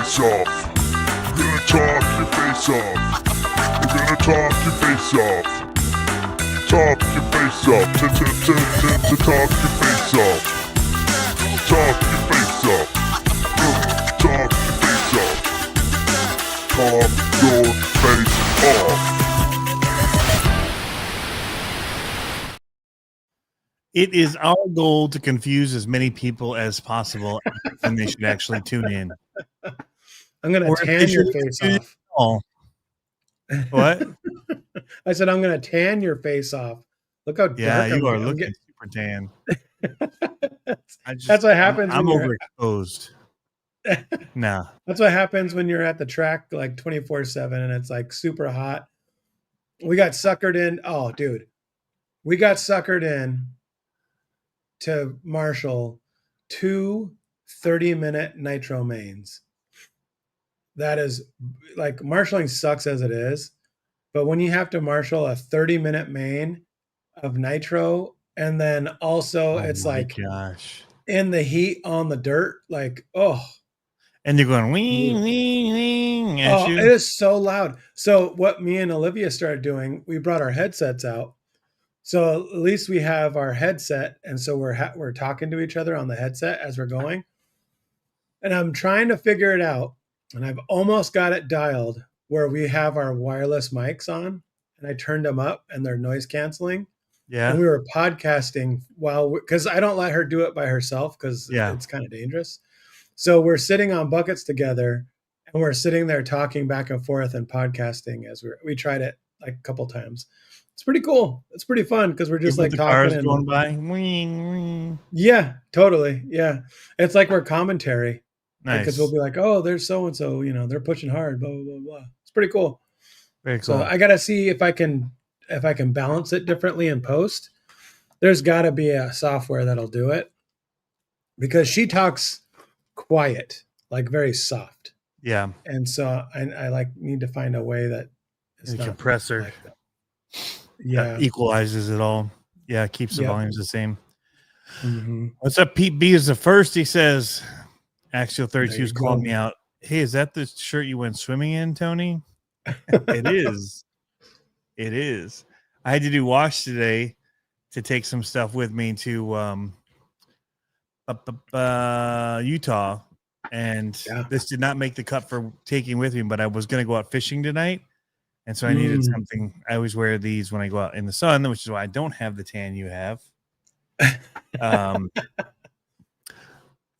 face off. We're gonna talk your face off. We're gonna talk your face off. Talk your face off. To talk your face off. Talk your face off. Talk your face off. Talk your face off. It is our goal to confuse as many people as possible, and they should actually tune in. I'm going to tan your face off. Oh. What? I said, I'm going to tan your face off. Look how dark you are looking super tan. That's what happens. I'm overexposed. Nah. That's what happens when you're at the track like 24/7 and it's like super hot. We got suckered in. Oh, dude. We got suckered in to marshal 2 30-minute nitro mains. That is like, marshaling sucks as it is, but when you have to marshal a 30-minute main of nitro, and then also it's like, gosh, in the heat on the dirt, like, oh. And you're going wing, wing, wing. Oh, it is so loud. So what me and Olivia started doing, we brought our headsets out. So at least we have our headset, and so we're talking to each other on the headset as we're going. And I'm trying to figure it out, and I've almost got it dialed where we have our wireless mics on, and I turned them up, and they're noise canceling. Yeah. And we were podcasting because I don't let her do it by herself because it's kind of dangerous. So we're sitting on buckets together, and we're sitting there talking back and forth and podcasting as we tried it like a couple times. It's pretty cool. It's pretty fun because we're just like talking and going by. Wing, wing. Yeah, totally. Yeah. It's like we're commentary. Nice. Because we'll be like, oh, there's so-and-so, they're pushing hard, blah, blah, blah, blah. It's pretty cool. Very cool. So I got to see if I can balance it differently in post. There's got to be a software that'll do it because she talks quiet, like very soft. Yeah. And so I like need to find a way that it's not compressor. Like that. Yeah. That equalizes it all. Yeah. Keeps the volumes the same. Mm-hmm. What's up? Pete B is the first. He says, Axial 32's called me out. Hey, is that the shirt you went swimming in, Tony? It is. It is. I had to do wash today to take some stuff with me to Utah. And this did not make the cut for taking with me, but I was going to go out fishing tonight. And so I needed something. I always wear these when I go out in the sun, which is why I don't have the tan you have.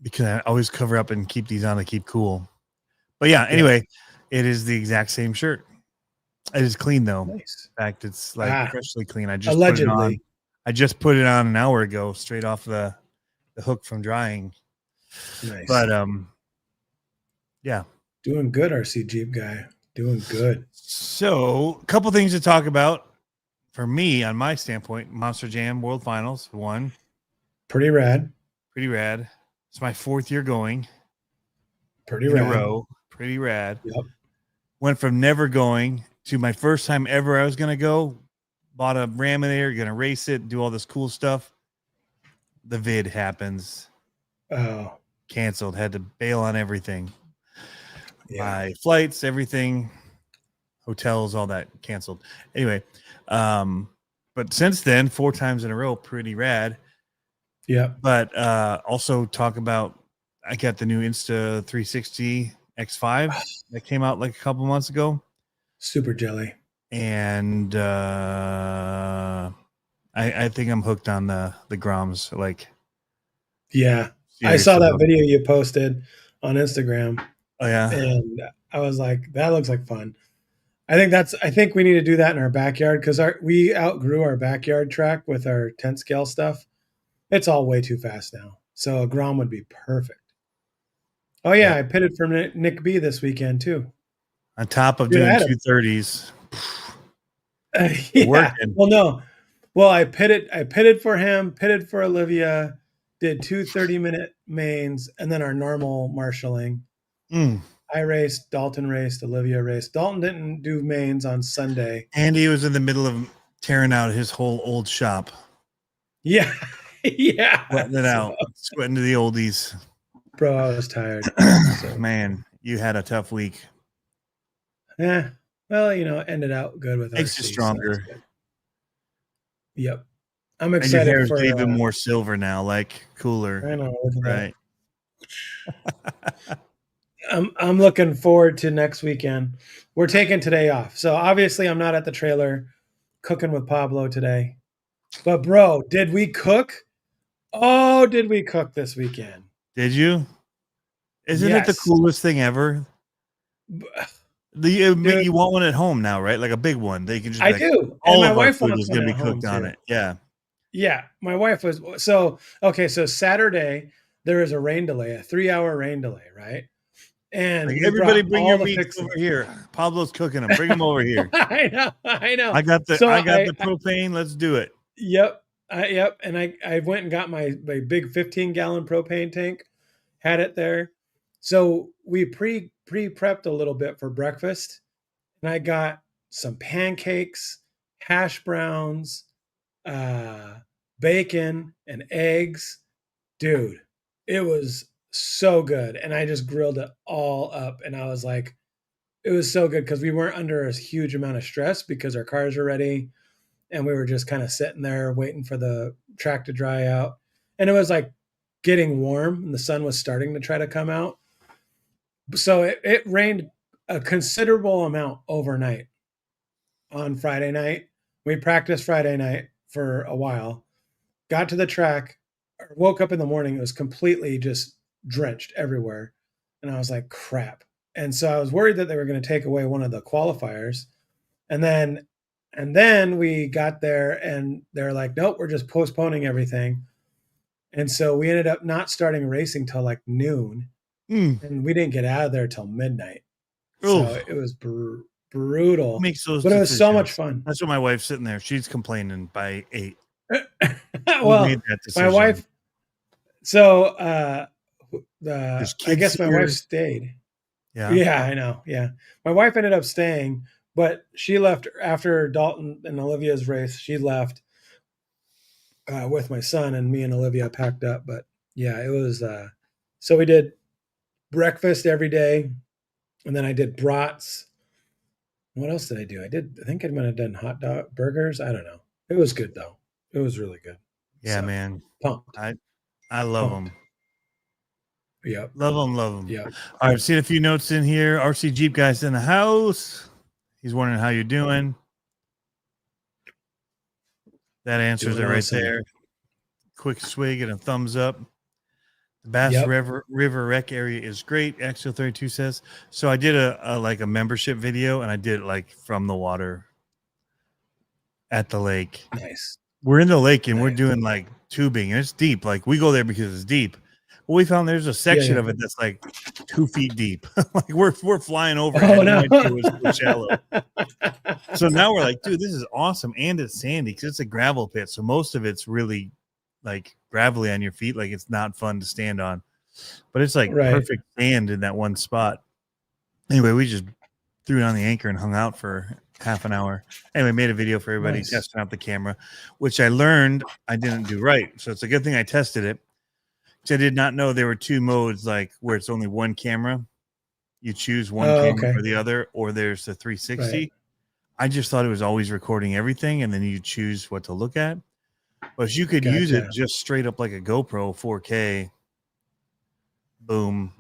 Because I always cover up and keep these on to keep cool. But yeah, anyway, it is the exact same shirt. It is clean though. Nice. In fact, it's like freshly clean. I just put it on. I just put it on an hour ago, straight off the hook from drying. Nice. But yeah. Doing good, RC Jeep guy. Doing good. So a couple things to talk about for me on my standpoint. Monster Jam World Finals won. Pretty rad. Pretty rad. It's my 4th year going. Pretty rad. In a row. Pretty rad. Yep. Went from never going to my first time ever I was going to go. Bought a Raminator, going to race it, do all this cool stuff. The vid happens. Oh. Canceled. Had to bail on everything. Yeah. My flights, everything, hotels, all that canceled. Anyway, but since then, 4 times in a row, pretty rad. Yeah. But also talk about, I got the new Insta 360 X5 that came out like a couple months ago. Super jelly. And I think I'm hooked on the Groms. Like, yeah, I saw that video you posted on Instagram. Oh yeah, and I was like, that looks like fun. I think we need to do that in our backyard because we outgrew our backyard track with our tent scale stuff. It's all way too fast now, so a Grom would be perfect. Oh yeah, I pitted for Nick B this weekend too. On top of doing 230s. Working. Well, no. Well, I pitted for him, pitted for Olivia, did 2 30-minute mains, and then our normal marshaling. I raced, Dalton raced, Olivia raced. Dalton didn't do mains on Sunday. And he was in the middle of tearing out his whole old shop. Yeah. Yeah. Sweating it out. Sweating to the oldies. Bro, I was tired. Man. you had a tough week. Yeah. Well, ended out good with Makes RC. you stronger. So yep. I'm And your excited hair is for. even more silver now, like cooler. I know. Look at Right. that. I'm looking forward to next weekend. We're taking today off, so obviously I'm not at the trailer cooking with Pablo today. But bro, did we cook? Oh, did we cook this weekend? Did you? Isn't it the Yes. coolest thing ever? You Dude, want one at home now, right? Like a big one. They can just I be like, do. And all my of our wife food wants is one going to at be home cooked on too. it. Yeah. Yeah, my wife was so okay. So Saturday there is a rain delay, a 3-hour rain delay, right? And Like, we everybody brought bring all your the meats over fixings. here. Pablo's cooking them. Bring them over here. I know. I got So the propane. Let's do it. yep, yep. And I went and got my big 15-gallon propane tank, had it there. So we prepped a little bit for breakfast, and I got some pancakes, hash browns, uh, bacon, and eggs. Dude, it was so good. And I just grilled it all up. And I was like, it was so good because we weren't under a huge amount of stress because our cars were ready. And we were just kind of sitting there waiting for the track to dry out. And it was like getting warm and the sun was starting to try to come out. So it rained a considerable amount overnight on Friday night. We practiced Friday night for a while, got to the track, woke up in the morning. It was completely just drenched everywhere. And I was like, crap. And so I was worried that they were going to take away one of the qualifiers. And then we got there and they're like, nope, we're just postponing everything. And so we ended up not starting racing till like noon. And we didn't get out of there till midnight. So it was brutal. Makes those but it was so much decisions. fun. That's what my wife's sitting there. She's complaining by 8. Well, made that my decision. wife. So I guess my wife stayed. Yeah, I know. Yeah, my wife ended up staying, but she left after Dalton and Olivia's race. She left with my son, and me and Olivia packed up. But yeah, it was. So we did breakfast every day, and then I did brats. What else did I do? I think I might have done hot dog burgers. I don't know. It was good though. It was really good. Yeah, So, man. pumped. I love them. Yep. Love them. Yeah. All right, I've seen a few notes in here. RC Jeep guy's in the house. He's wondering how you're doing. That answers Doing it right awesome. there. Quick swig and a thumbs up. The Bass River Rec area is great. Axial 32 says. So I did a membership video, and I did it like from the water at the lake. Nice. We're in the lake and we're doing like tubing, and it's deep. Like we go there because it's deep. But we found there's a section of it that's like 2 feet deep. Like we're flying over. Oh no, it was so shallow. So now we're like, dude, this is awesome, and it's sandy because it's a gravel pit. So most of it's really like gravelly on your feet. Like it's not fun to stand on, but it's like perfect sand in that one spot. Anyway, we just threw it on the anchor and hung out for half an hour. Anyway, made a video for everybody testing out the camera, which I learned I didn't do right. So it's a good thing I tested it. I did not know there were 2 modes, like where it's only one camera. You choose one camera or the other, or there's the 360. Right. I just thought it was always recording everything, and then you choose what to look at. But you could use it just straight up like a GoPro 4K. Boom.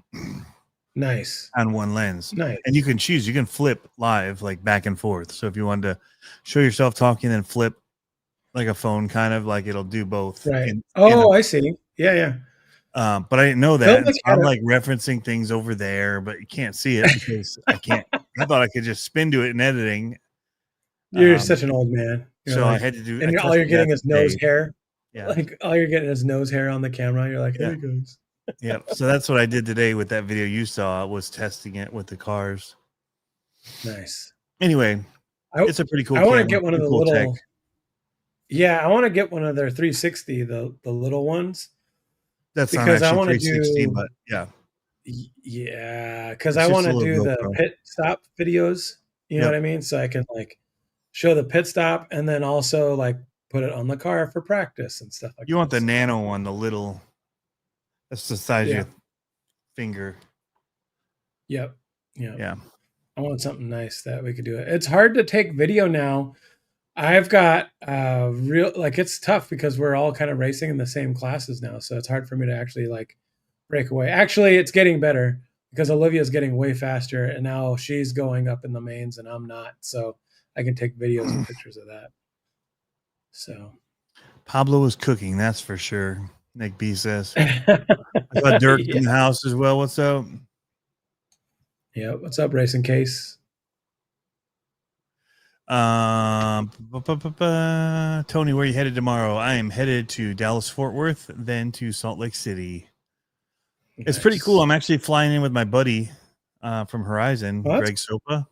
Nice. On one lens. Nice. And you can choose, you can flip live, like back and forth. So if you wanted to show yourself talking, then flip like a phone, kind of like it'll do both. Right. I see. Yeah. But I didn't know that. So I'm like referencing things over there, but you can't see it because I thought I could just spin to it in editing. You're such an old man. So I had to do. And all you're getting is nose hair. Yeah. Like all you're getting is nose hair on the camera. You're like, there it goes. Yeah. So that's what I did today with that video you saw. I was testing it with the cars. Nice. Anyway, it's a pretty cool. I want to get one of the little. Tech. Yeah, I want to get one of their 360, the little ones. That's because I want to do. But yeah. Yeah, because I want to do the pit stop videos. You know what I mean? So I can like show the pit stop and then also like put it on the car for practice and stuff like that. You want the nano one, the little. That's the size of your finger. Yep. Yeah. I want something nice that we could do it. It's hard to take video now. I've got real like it's tough because we're all kind of racing in the same classes now, so it's hard for me to actually like break away. Actually, it's getting better because Olivia's getting way faster, and now she's going up in the mains, and I'm not. So I can take videos and pictures of that. So Pablo is cooking, that's for sure. Nick B says. I got Dirk in the house as well. What's up? Yeah, what's up, Racing Case? Tony, where are you headed tomorrow? I am headed to Dallas Fort Worth, then to Salt Lake City. Nice. It's pretty cool. I'm actually flying in with my buddy from Horizon, Greg Sopa.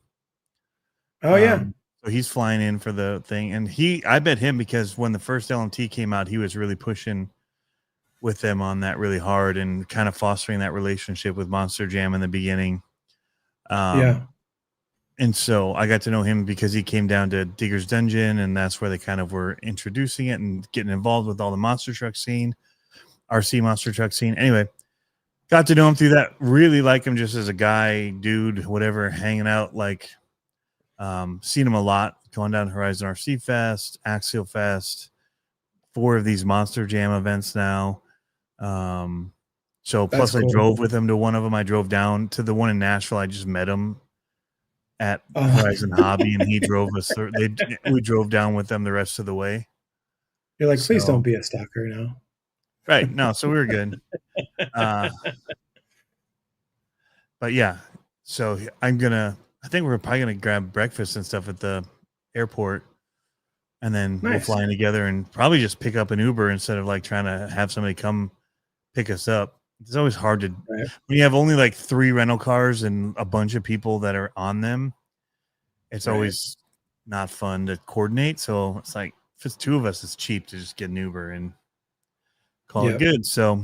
Oh yeah. So he's flying in for the thing, and I bet him because when the first LMT came out, he was really pushing with them on that really hard and kind of fostering that relationship with Monster Jam in the beginning. And so I got to know him because he came down to Digger's Dungeon, and that's where they kind of were introducing it and getting involved with all the monster truck scene, RC monster truck scene. Anyway, got to know him through that. Really like him just as a guy, dude, whatever, hanging out. Like, seen him a lot, going down to Horizon RC Fest, Axial Fest, 4 of these Monster Jam events now. So plus I drove with him to one of them. I drove down to the one in Nashville. I just met him at Horizon Hobby, and he drove us through. We drove down with them the rest of the way. You're like, please don't be a stalker now. Right. No, so we were good. But yeah, so I think we're probably going to grab breakfast and stuff at the airport, and then we'll fly in together and probably just pick up an Uber instead of like trying to have somebody come pick us up. It's always hard to when you have only like 3 rental cars and a bunch of people that are on them. It's always not fun to coordinate. So it's like if it's 2 of us, it's cheap to just get an Uber and call it good. So,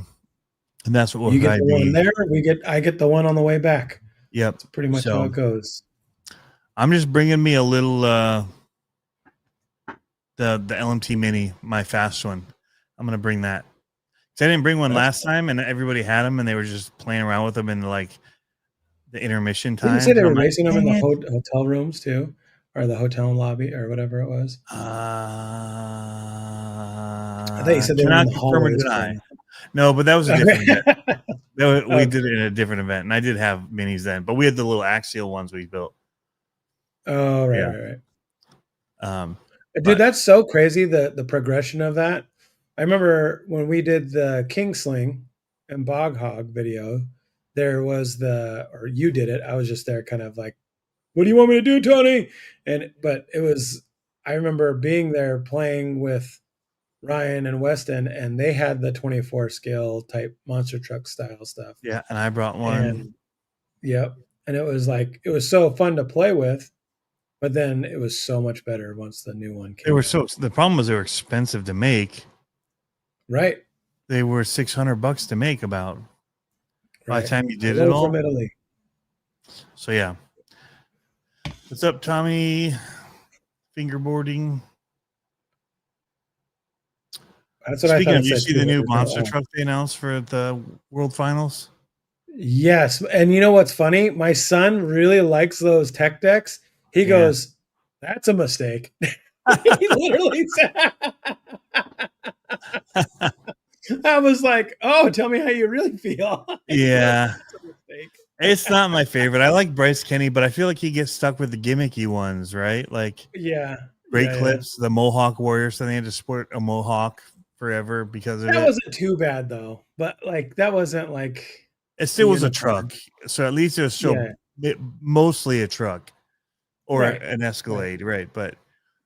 and that's what you get the one there. I get the one on the way back. Yep, that's pretty much how it goes. I'm just bringing me a little the LMT Mini, my fast one. I'm gonna bring that. I didn't bring one last time, and everybody had them, and they were just playing around with them in like the intermission time. Didn't you say they were racing them in the hotel rooms too, or the hotel lobby, or whatever it was? I thought you said they were in the hallways. No, but that was a different event. We did it in a different event, and I did have minis then, but we had the little axial ones we built. Oh, right. Dude, that's so crazy, the progression of that. I remember when we did the Kingsling and Bog Hog video, there was or you did it. I was just there kind of like, what do you want me to do, Tony? But it was, I remember being there playing with Ryan and Weston, and they had the 24 scale type monster truck style stuff. Yeah. And I brought one. And it was like, it was so fun to play with, but then it was so much better once the new one came. The problem was they were expensive to make. Right. They were $600 to make about by the time you did it all. From Italy. So yeah. What's up, Tommy? Fingerboarding. That's what Speaking I thought. Of, you see the new monster truck they announced for the World Finals? Yes. And you know what's funny? My son really likes those tech decks. He goes, that's a mistake. He literally said I was like, oh, tell me how you really feel. Yeah. It's not my favorite. I like Bryce Kenny, but I feel like he gets stuck with the gimmicky ones, right? Like Great Clips, the Mohawk Warrior, so they had to sport a Mohawk forever because of it. That wasn't too bad though. But like that wasn't like it still was a truck. So at least it was mostly a truck or an Escalade, right? But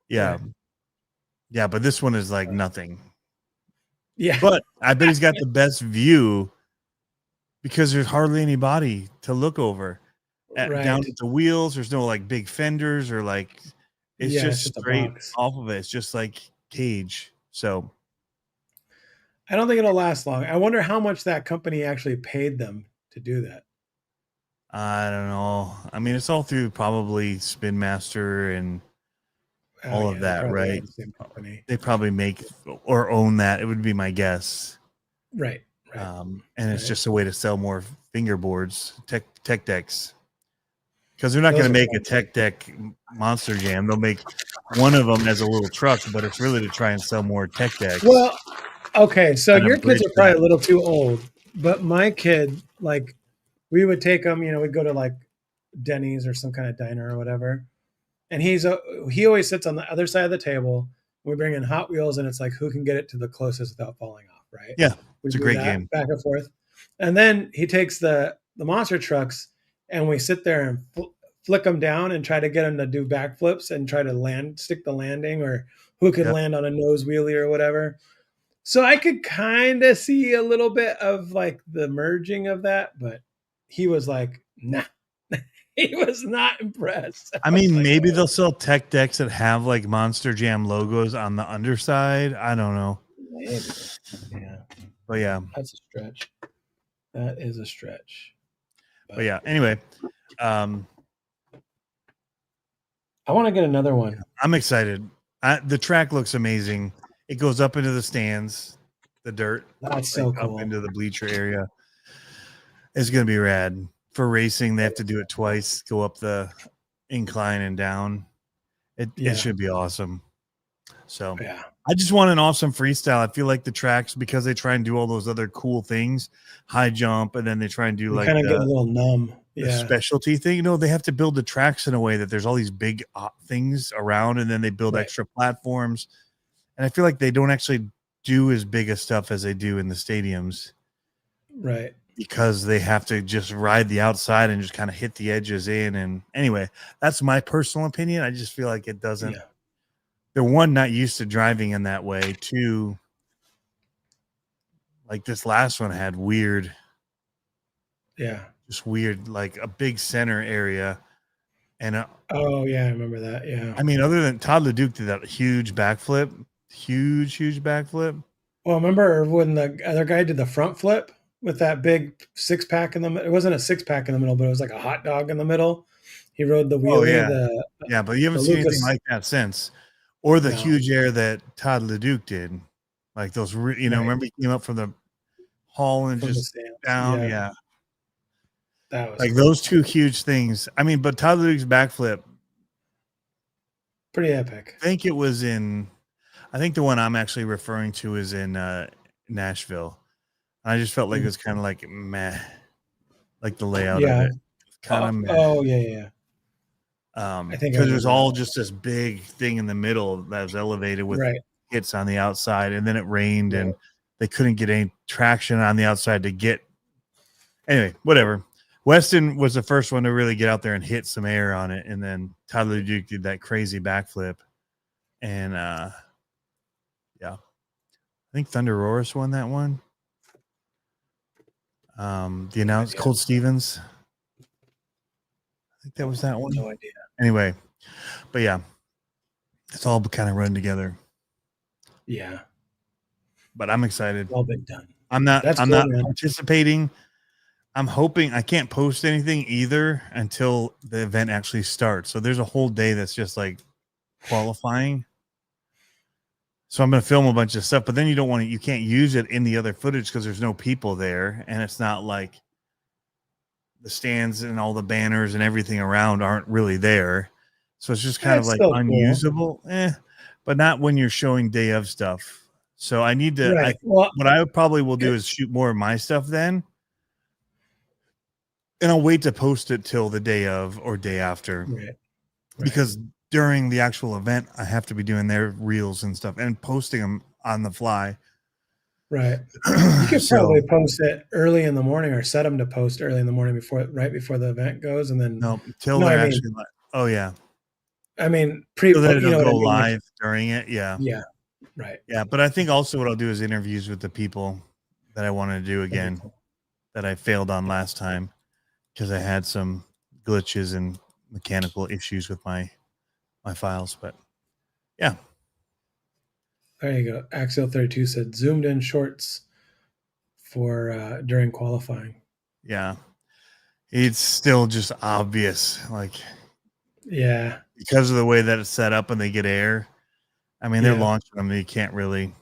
but this one is like nothing. Yeah. But I bet he's got the best view because there's hardly any body to look over. Down at the wheels, there's no like big fenders or like it's just straight off of it. It's just like cage. So I don't think it'll last long. I wonder how much that company actually paid them to do that. I don't know. I mean, it's all through probably Spin Master and all of that, right? The same company. They probably make or own that. It would be my guess. Right. And it's just a way to sell more fingerboards, tech decks. because they're not going Those to are make fun. a tech deck monster jam. They'll make one of them as a little truck, but it's really to try and sell more tech decks. Well, okay, so Kind of your kids bridge are probably that. a little too old, but my kid, like, we would take them. We'd go to like Denny's or some kind of diner or whatever, and he always sits on the other side of the table. We bring in Hot Wheels, and it's like who can get it to the closest without falling off, right? Yeah, We it's a do great that game. back and forth, and then he takes the monster trucks, and we sit there and flick them down and try to get them to do backflips and try to stick the landing, or who could Yep. land on a nose wheelie or whatever. So I could kind of see a little bit of like the merging of that, but he was like, nah. He was not impressed. I mean, like, maybe they'll sell tech decks that have like Monster Jam logos on the underside. I don't know. maybe. Yeah, But yeah. that's a stretch. That is a stretch. But yeah, anyway. I want to get another one. I'm excited. The track looks amazing. It goes up into the stands, the dirt. That's so cool. Up into the bleacher area. It's going to be rad. For racing, they have to do it twice, go up the incline and down. It should be awesome. So yeah, I just want an awesome freestyle. I feel like the tracks, because they try and do all those other cool things, high jump, and then they try and do like kind of get a little numb. The specialty thing. They have to build the tracks in a way that there's all these big things around, and then they build extra platforms. And I feel like they don't actually do as big a stuff as they do in the stadiums. Right. Because they have to just ride the outside and just kind of hit the edges in. And anyway, that's my personal opinion. I just feel like it doesn't. Yeah. They're one, not used to driving in that way. Two, like this last one had weird. Yeah. Just weird, like a big center area. And oh yeah, I remember that. Yeah. I mean, other than Todd LeDuc did that huge backflip. Huge backflip. Well, remember when the other guy did the front flip with that big 6-pack in the middle? It wasn't a 6-pack in the middle, but it was like a hot dog in the middle. He rode the wheelie. Oh, yeah. But you haven't seen anything like that since. Or the huge air that Todd LeDuc did. Like those, remember he came up from the hall and just down? Yeah. That was like cool. Those two huge things. I mean, but Todd LeDuc's backflip. Pretty epic. I think the one I'm actually referring to is in Nashville. I just felt like it was kind of like meh, like the layout of it. Kind of meh. Oh, yeah. I think because it was all just this big thing in the middle that was elevated with hits on the outside, and then it rained and they couldn't get any traction on the outside to get. Anyway, whatever. Weston was the first one to really get out there and hit some air on it, and then Tyler Duke did that crazy backflip, and I think Thunder Roars won that one. The announced Colt Stevens. I think that was that one. No idea. Anyway, but yeah, it's all kind of run together. Yeah, but I'm excited. All been done. I'm not participating. I'm hoping I can't post anything either until the event actually starts. So there's a whole day that's just like qualifying. So I'm going to film a bunch of stuff, but then you can't use it in the other footage because there's no people there. And it's not like the stands and all the banners and everything around aren't really there. So it's just kind of like unusable, but not when you're showing day of stuff. So I need to, what I probably will do is shoot more of my stuff then. And I'll wait to post it till the day of or day after. Because during the actual event, I have to be doing their reels and stuff and posting them on the fly. Right. You could probably post it early in the morning or set them to post early in the morning right before the event goes. And then actually like, oh yeah. I mean, so that it'll go live during it. Yeah. Yeah. Right. Yeah. But I think also what I'll do is interviews with the people that I want to do again that I failed on last time because I had some glitches and mechanical issues with my files. But yeah. There you go. Axial 32 said zoomed in shorts for during qualifying. Yeah. It's still just obvious. Like, yeah, because of the way that it's set up and they get air. I mean, they're launching them. You can't really,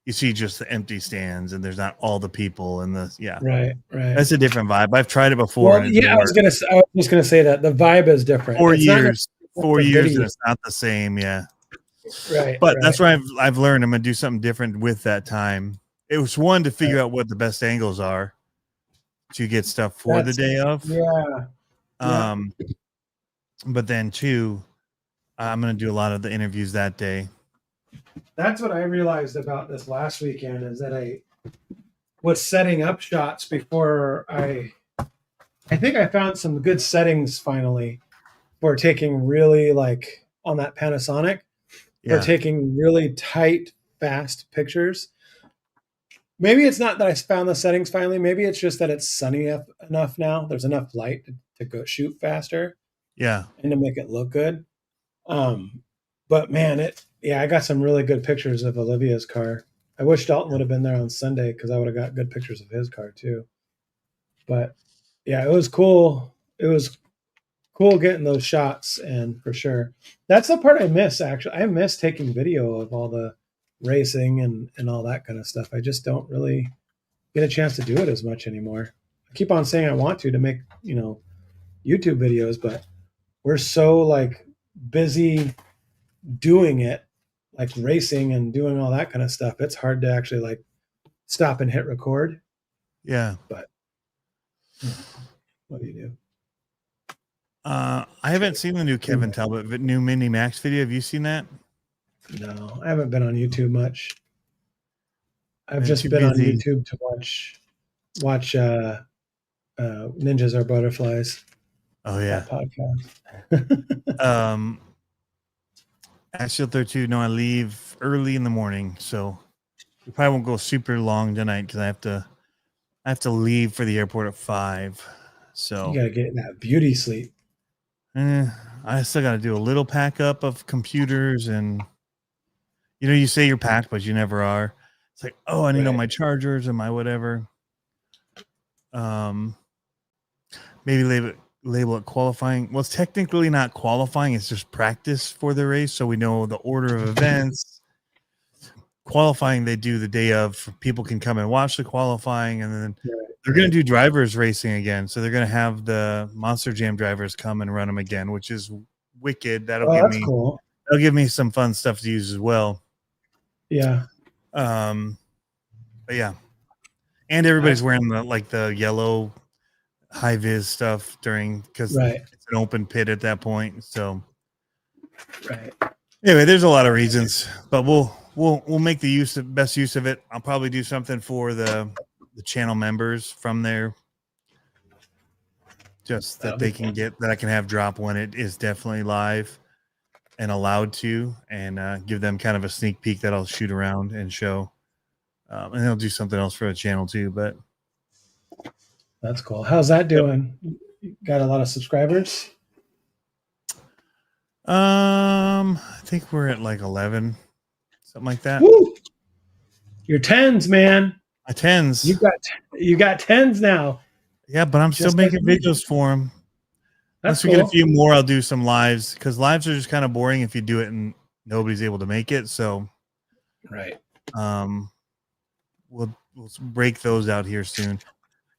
you see just the empty stands and there's not all the people and Right. That's a different vibe. I've tried it before. Well, And yeah, I was just gonna say that the vibe is different. 4 It's not years, 4 the years, video. and it's not the same. Yeah. Right. But that's where I've learned I'm gonna do something different with that time. It was one to figure out what the best angles are to get stuff for the day of. Yeah. But then two, I'm gonna do a lot of the interviews that day. That's what I realized about this last weekend is that I was setting up shots before I think I found some good settings finally for taking really like on that Panasonic for taking really tight, fast pictures. Maybe it's not that I found the settings finally. Maybe it's just that it's sunny enough now. There's enough light to go shoot faster. Yeah. And to make it look good. But man, I got some really good pictures of Olivia's car. I wish Dalton would have been there on Sunday because I would have got good pictures of his car too. But yeah, it was cool. It was cool getting those shots, and for sure. That's the part I miss, actually. I miss taking video of all the racing and all that kind of stuff. I just don't really get a chance to do it as much anymore. I keep on saying I want to make, YouTube videos, but we're so like busy doing it, like racing and doing all that kind of stuff. It's hard to actually like stop and hit record. Yeah. But what do you do? I haven't seen the new Kevin Talbot new Mini Max video. Have you seen that? No, I haven't been on YouTube much. I've just been on YouTube to watch Ninjas Are Butterflies. Oh yeah. Podcast. Actually, 32. No, I leave early in the morning, so we probably won't go super long tonight because I have to leave for the airport at 5. So you gotta get that beauty sleep. I still got to do a little pack up of computers, and you say you're packed, but you never are. It's like, oh, I need all my chargers and my whatever. Maybe label it qualifying. Well, it's technically not qualifying. It's just practice for the race. So we know the order of events. Qualifying, they do the day of. People can come and watch the qualifying, and then they're going to do drivers racing again. So they're going to have the Monster Jam drivers come and run them again, which is wicked. That'll give me some fun stuff to use as well. Yeah. But yeah. And everybody's wearing the yellow high vis stuff because it's an open pit at that point. So anyway, there's a lot of reasons, but we'll make the best use of it. I'll probably do something for the channel members from there, just that they can get that I can have drop when it is definitely live and allowed to, and give them kind of a sneak peek that I'll shoot around and show. And I'll do something else for the channel too, but that's cool. How's that doing? You got a lot of subscribers? I think we're at like 11, something like that. Woo! You're tens, man. My tens. You got tens now. Yeah, but I'm still making videos for them. Once we get a few more, I'll do some lives, because lives are just kind of boring if you do it and nobody's able to make it. So, we'll break those out here soon.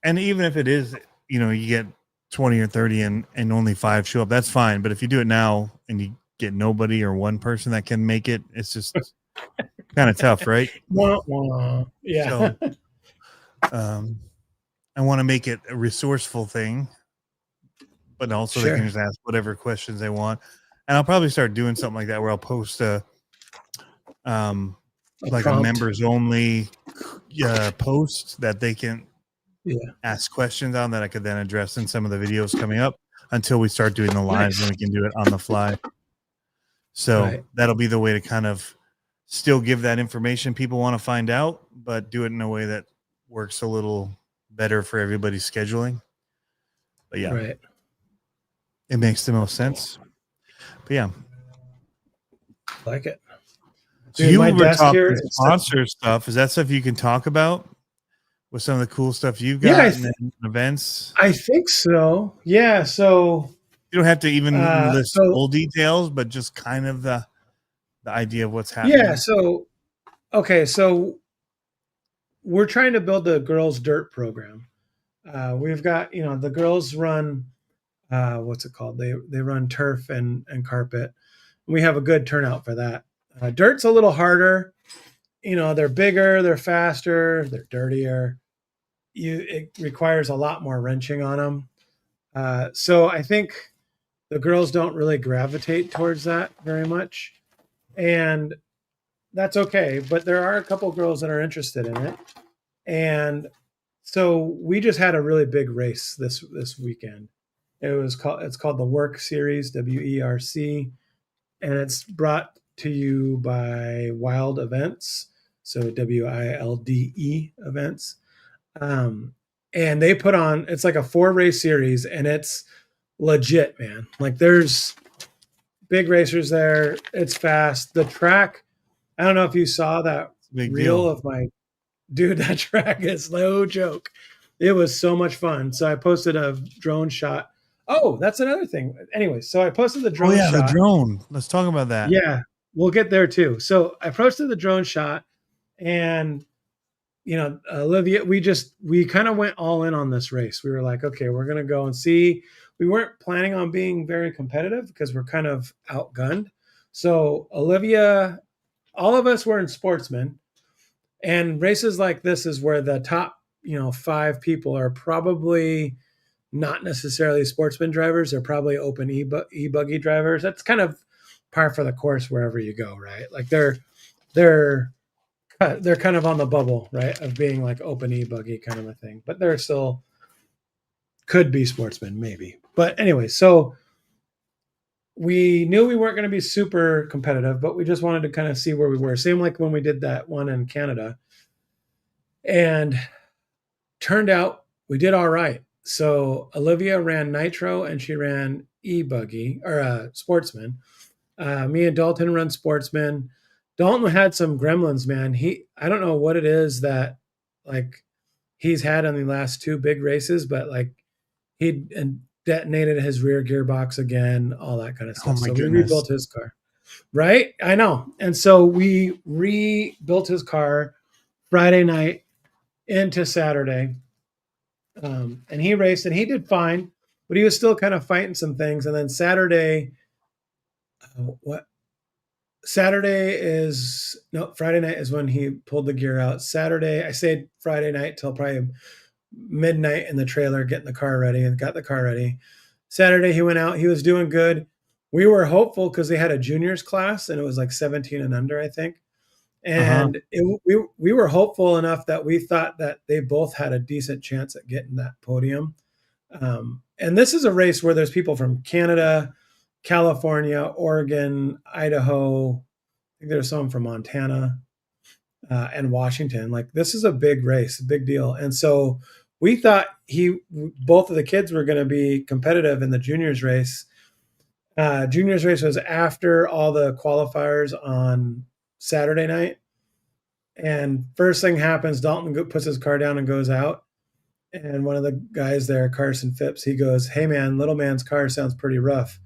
And even if it is, you get 20 or 30 and only 5 show up, that's fine. But if you do it now and you get nobody or one person that can make it, it's just kind of tough, right? Yeah. So, I want to make it a resourceful thing, but also they can just ask whatever questions they want. And I'll probably start doing something like that where I'll post a members only post that they can ask questions on, that I could then address in some of the videos coming up until we start doing the lives, and we can do it on the fly. So that'll be the way to kind of still give that information people want to find out, but do it in a way that works a little better for everybody's scheduling. But it makes the most sense. But yeah, like it. So you were talking sponsor stuff. Is that stuff you can talk about with some of the cool stuff you've got in events? I think so. Yeah. So you don't have to even list full details, but just kind of the idea of what's happening. Yeah. So, okay. So we're trying to build the girls' dirt program. We've got, the girls run, what's it called? They run turf and carpet. We have a good turnout for that. Dirt's a little harder. They're bigger, they're faster, they're dirtier. It requires a lot more wrenching on them. So I think the girls don't really gravitate towards that very much, and that's okay. But there are a couple girls that are interested in it, and so we just had a really big race this weekend. It's called the Work Series, WERC, and it's brought to you by Wild Events, so WILDE events. And they put on, it's like a 4-race series, and it's legit, man. Like there's big racers there. It's fast. The track, I don't know if you saw that reel of my dude. That track is no joke. It was so much fun. So I posted a drone shot. Oh, that's another thing. Anyway, so I posted the drone shot. The drone. Let's talk about that. Yeah, we'll get there too. So I posted the drone shot, and Olivia, we kind of went all in on this race. We were like, okay, we're going to go and see. We weren't planning on being very competitive because we're kind of outgunned. So Olivia, all of us were in sportsmen, and races like this is where the top, 5 people are probably not necessarily sportsman drivers. They're probably open e-buggy drivers. That's kind of par for the course wherever you go, right? Like they're kind of on the bubble, right, of being like open e-buggy kind of a thing, but they're still could be sportsmen maybe. But anyway, so we knew we weren't going to be super competitive, but we just wanted to kind of see where we were. Same like when we did that one in Canada, and turned out we did all right. So Olivia ran nitro and she ran e-buggy or sportsman. Me and Dalton run sportsman. Dalton had some gremlins, man. I don't know what it is that like he's had on the last 2 big races, but like he detonated his rear gearbox again, all that kind of stuff. So we rebuilt his car, right? I know. And so we rebuilt his car Friday night into Saturday. And he raced and he did fine, but he was still kind of fighting some things. And then Saturday, Friday night is when he pulled the gear out. Saturday, I stayed Friday night till probably midnight in the trailer, getting the car ready, and got the car ready. Saturday, he went out. He was doing good. We were hopeful because they had a juniors class, and it was like 17 and under, I think. And we were hopeful enough that we thought that they both had a decent chance at getting that podium. And this is a race where there's people from Canada, California, Oregon, Idaho. I think there's someone from Montana and Washington. Like this is a big race, a big deal. And so we thought both of the kids were going to be competitive in the juniors race. Juniors race was after all the qualifiers on Saturday night. And first thing happens, Dalton puts his car down and goes out. And one of the guys there, Carson Phipps, he goes, "Hey man, little man's car sounds pretty rough."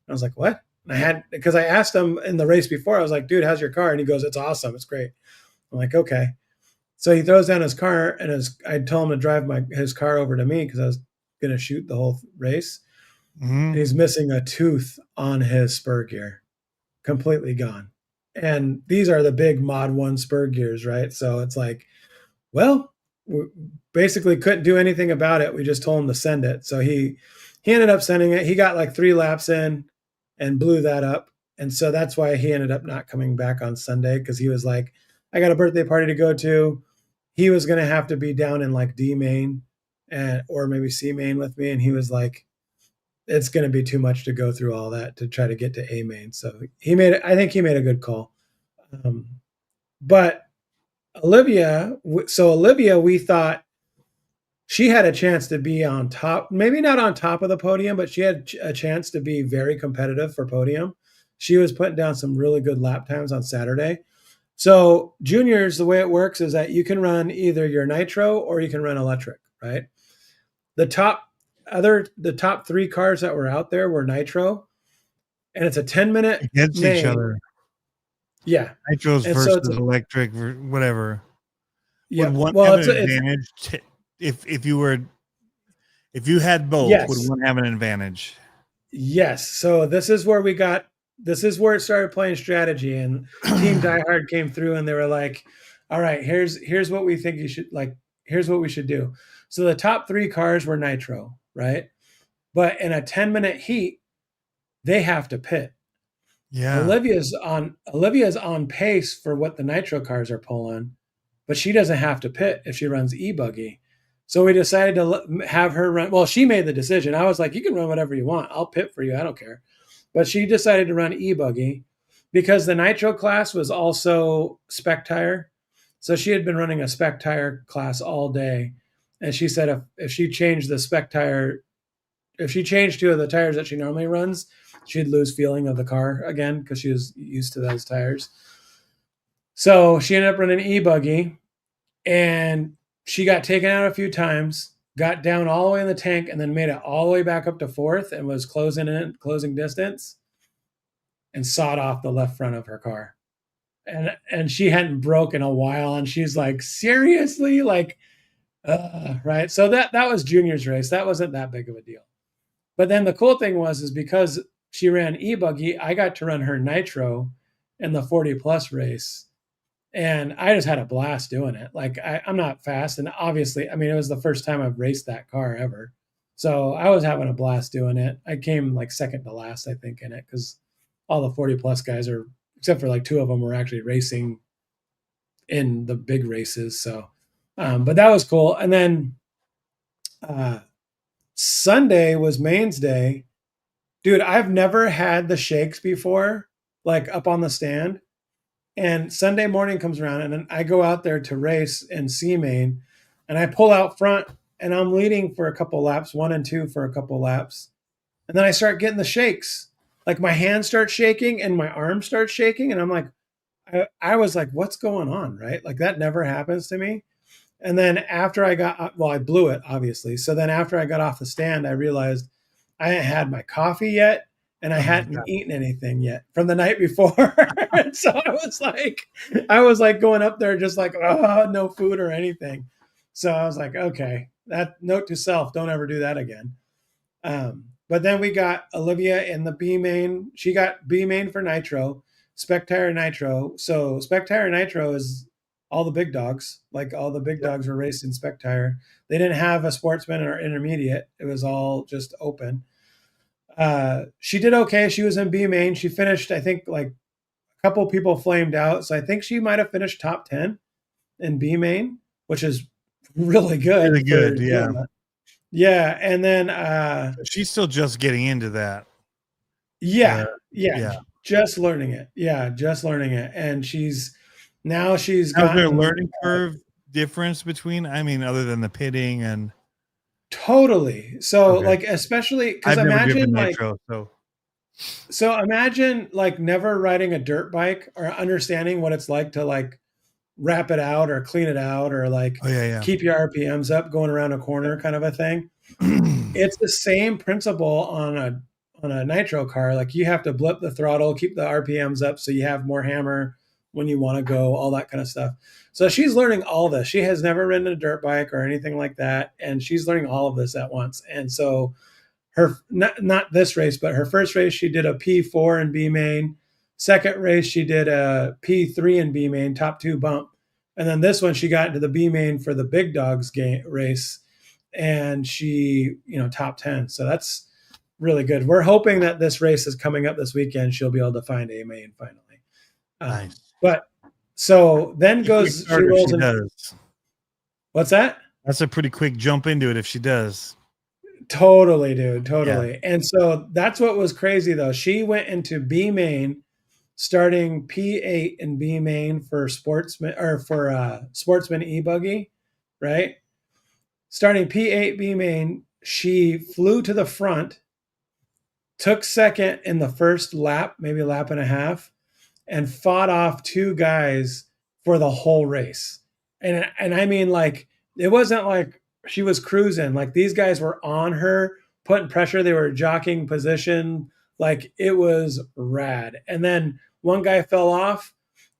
And I was like, "What?" And because I asked him in the race before, I was like, "Dude, how's your car?" And he goes, "It's awesome. It's great." I'm like, "Okay." So he throws down his car, and I told him to drive his car over to me because I was going to shoot the whole race. And he's missing a tooth on his spur gear, completely gone. And these are the big Mod 1 spur gears, right? So it's like, well, we basically couldn't do anything about it. We just told him to send it. So he ended up sending it. He got like 3 laps in and blew that up. And so that's why he ended up not coming back on Sunday, because he was like, I got a birthday party to go to. He was going to have to be down in like D main or maybe C main with me. And he was like, it's going to be too much to go through all that to try to get to A main. So I think he made a good call. But Olivia, we thought she had a chance to be on top, maybe not on top of the podium, but she had a chance to be very competitive for podium. She was putting down some really good lap times on Saturday. So juniors, the way it works is that you can run either your nitro or you can run electric, right? The top 3 cars that were out there were nitro, and it's a 10-minute against each other. Yeah, Nitros versus electric, whatever. Yeah. Would one Well, have an advantage if you had both? Yes. Would one have an advantage? Yes. So this is where it started playing strategy, and Team Die Hard came through and they were like, all right, here's what we think you should like, here's what we should do. So the top 3 cars were nitro, right? But in a 10-minute heat, they have to pit. Yeah. Olivia's on pace for what the nitro cars are pulling, but she doesn't have to pit if she runs e-buggy. So we decided to have her run. Well, she made the decision. I was like, you can run whatever you want. I'll pit for you. I don't care. But she decided to run e-buggy because the nitro class was also spec tire. So she had been running a spec tire class all day. And she said if she changed the spec tire, if she changed 2 of the tires that she normally runs, she'd lose feeling of the car again because she was used to those tires. So she ended up running e-buggy, and she got taken out a few times, got down all the way in the tank, and then made it all the way back up to 4th and was closing distance, and sawed off the left front of her car. And she hadn't broke in a while, and she's like, seriously? Like, right? So that was Junior's race. That wasn't that big of a deal. But then the cool thing is because she ran e-buggy, I got to run her nitro in the 40 plus race. And I just had a blast doing it. Like I'm not fast. And obviously, I mean, it was the first time I've raced that car ever. So I was having a blast doing it. I came like second to last, I think, in it because all the 40 plus guys are, except for like 2 of them, were actually racing in the big races. So, but that was cool. And then Sunday was mains day. Dude, I've never had the shakes before, like up on the stand. And Sunday morning comes around, and then I go out there to race in C main, and I pull out front, and I'm leading for a couple laps, 1 and 2 for a couple laps. And then I start getting the shakes. Like my hands start shaking and my arms start shaking. And I'm like, I was like, what's going on? Right? Like that never happens to me. And then after I blew it, obviously. So then after I got off the stand, I realized I hadn't had my coffee yet, and I hadn't eaten anything yet from the night before. So I was like going up there just like, oh, no food or anything. So I was like, okay, that note to self, don't ever do that again. But then we got Olivia in the B main. She got B main for nitro, spec tire nitro. So spec tire nitro is all the big dogs. Like all the big dogs were racing spec tire. They didn't have a sportsman or intermediate. It was all just open. She did okay. She was in B main. She finished, I think, like a couple people flamed out. So I think she might have finished top 10 in B main, which is really good. Really good, yeah. Yeah. And then she's still just getting into that. Yeah. Just learning it. Yeah, just learning it. And she's got there a learning curve difference between, I mean, other than the pitting and totally. So like especially because imagine like nitro, so imagine like never riding a dirt bike or understanding what it's like to like wrap it out or clean it out or like keep your RPMs up going around a corner kind of a thing. It's the same principle on a nitro car. Like you have to blip the throttle, keep the RPMs up so you have more hammer when you want to go, all that kind of stuff. So she's learning all this. She has never ridden a dirt bike or anything like that, and she's learning all of this at once. And so her not this race, but her first race she did a P4 in B main. Second race she did a P3 in B main, top 2 bump. And then this one she got into the B main for the big dogs race, and she, top 10. So that's really good. We're hoping that this race is coming up this weekend. She'll be able to find a main finally. Nice. But so then goes, she rolls in. Does. What's that? That's a pretty quick jump into it if she does. Totally, dude. Totally. Yeah. And so that's what was crazy though. She went into B main starting P8 in B main for sportsman e-buggy, right? Starting P8 B main, she flew to the front, took second in the first lap, maybe a lap and a half, and fought off 2 guys for the whole race. And I mean, like, it wasn't like she was cruising. Like, these guys were on her, putting pressure. They were jockeying position. Like, it was rad. And then one guy fell off,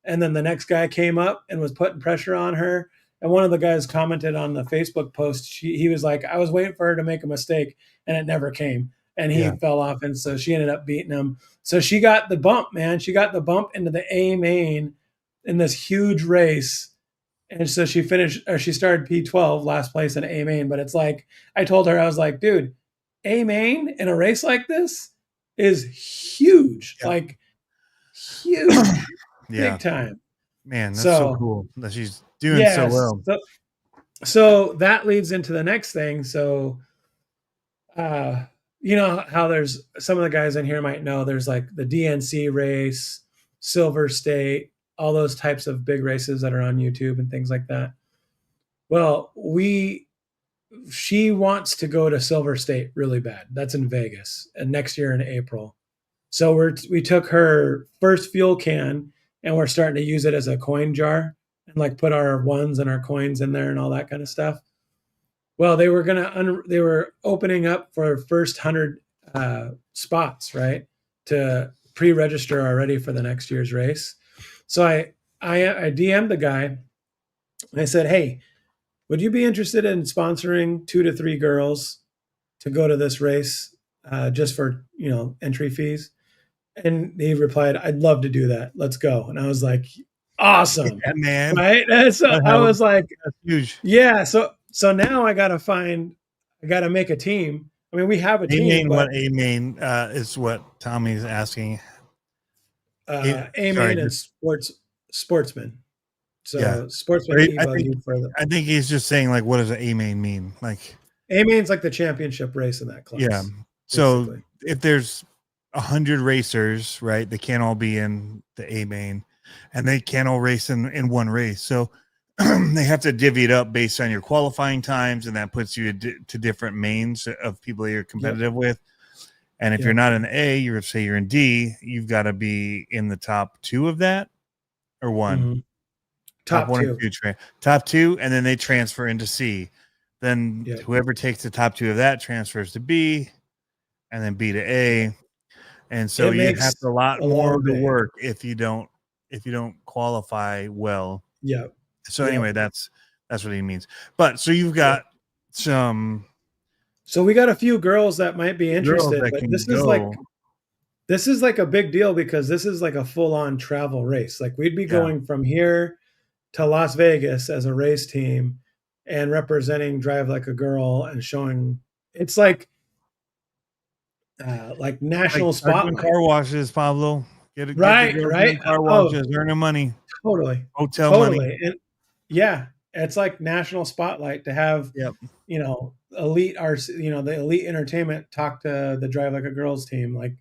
and then the next guy came up and was putting pressure on her. And one of the guys commented on the Facebook post. He was like, I was waiting for her to make a mistake, and it never came. And he fell off, and so she ended up beating him. So she got the bump, man. She got the bump into the A main in this huge race. And so she started P12, last place in A main. But it's like, I told her, I was like, dude, A main in a race like this is huge, like huge, big time. Man, that's so cool that she's doing so well. So that leads into the next thing. So, you know how there's some of the guys in here might know there's like the DNC race, Silver State, all those types of big races that are on YouTube and things like that. Well, she wants to go to Silver State really bad. That's in Vegas, and next year in April. So we took her first fuel can and we're starting to use it as a coin jar and like put our ones and our coins in there and all that kind of stuff. Well, they were opening up for first 100 spots, right, to pre-register already for the next year's race. So I DM'd the guy and I said, hey, would you be interested in sponsoring 2 to 3 girls to go to this race just for, entry fees? And he replied, I'd love to do that. Let's go. And I was like, awesome. Yeah, man. Right. And so I was like, that's huge. Yeah. So now I got to make a team. I mean, we have a team. What A main is what Tommy's asking. A main is sportsman. So sportsman. I think he's just saying like, what does an A main mean? Like A main's like the championship race in that class. Yeah. So if there's 100 racers, right, they can't all be in the A main, and they can't all race in one race. So they have to divvy it up based on your qualifying times, and that puts you to different mains of people that you're competitive with. And if you're not in A, you're in D, you've got to be in the top 2 of that, or 1. Mm-hmm. Top 1 2. or 2 top 2, and then they transfer into C. Then whoever takes the top 2 of that transfers to B, and then B to A. And so you have a lot more to work if you don't qualify well. Yeah. So anyway, that's what he means. But so you've got some. So we got a few girls that might be interested, but this is like a big deal because this is like a full-on travel race. Like we'd be going from here to Las Vegas as a race team and representing Drive Like a Girl and showing it's like national spotlight. Car washes, Pablo. Get right. Car washes, earning money. Totally. Hotel money. And it's like national spotlight to have, elite the elite entertainment talk to the Drive Like a Girls team, like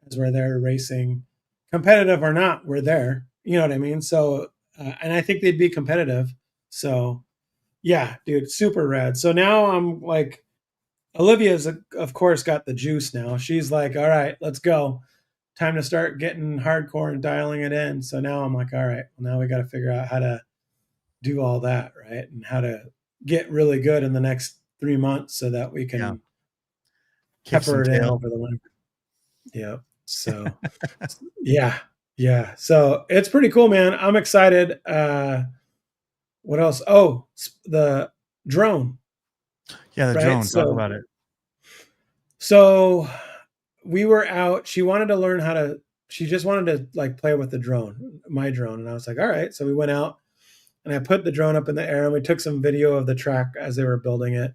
as we're there racing, competitive or not, we're there. You know what I mean? So, and I think they'd be competitive. So, yeah, dude, super rad. So now I'm like, Olivia's, of course, got the juice now. She's like, all right, let's go. Time to start getting hardcore and dialing it in. So now I'm like, all right, well, now we got to figure out how to do all that, right? And how to get really good in the next 3 months so that we can pepper it in over the winter. Yeah. So, yeah. So it's pretty cool, man. I'm excited. What else? Oh, the drone. Yeah, the drone. Talk about it. So we were out. She wanted to learn she just wanted to like play with the drone, my drone. And I was like, all right. So we went out and I put the drone up in the air and we took some video of the track as they were building it.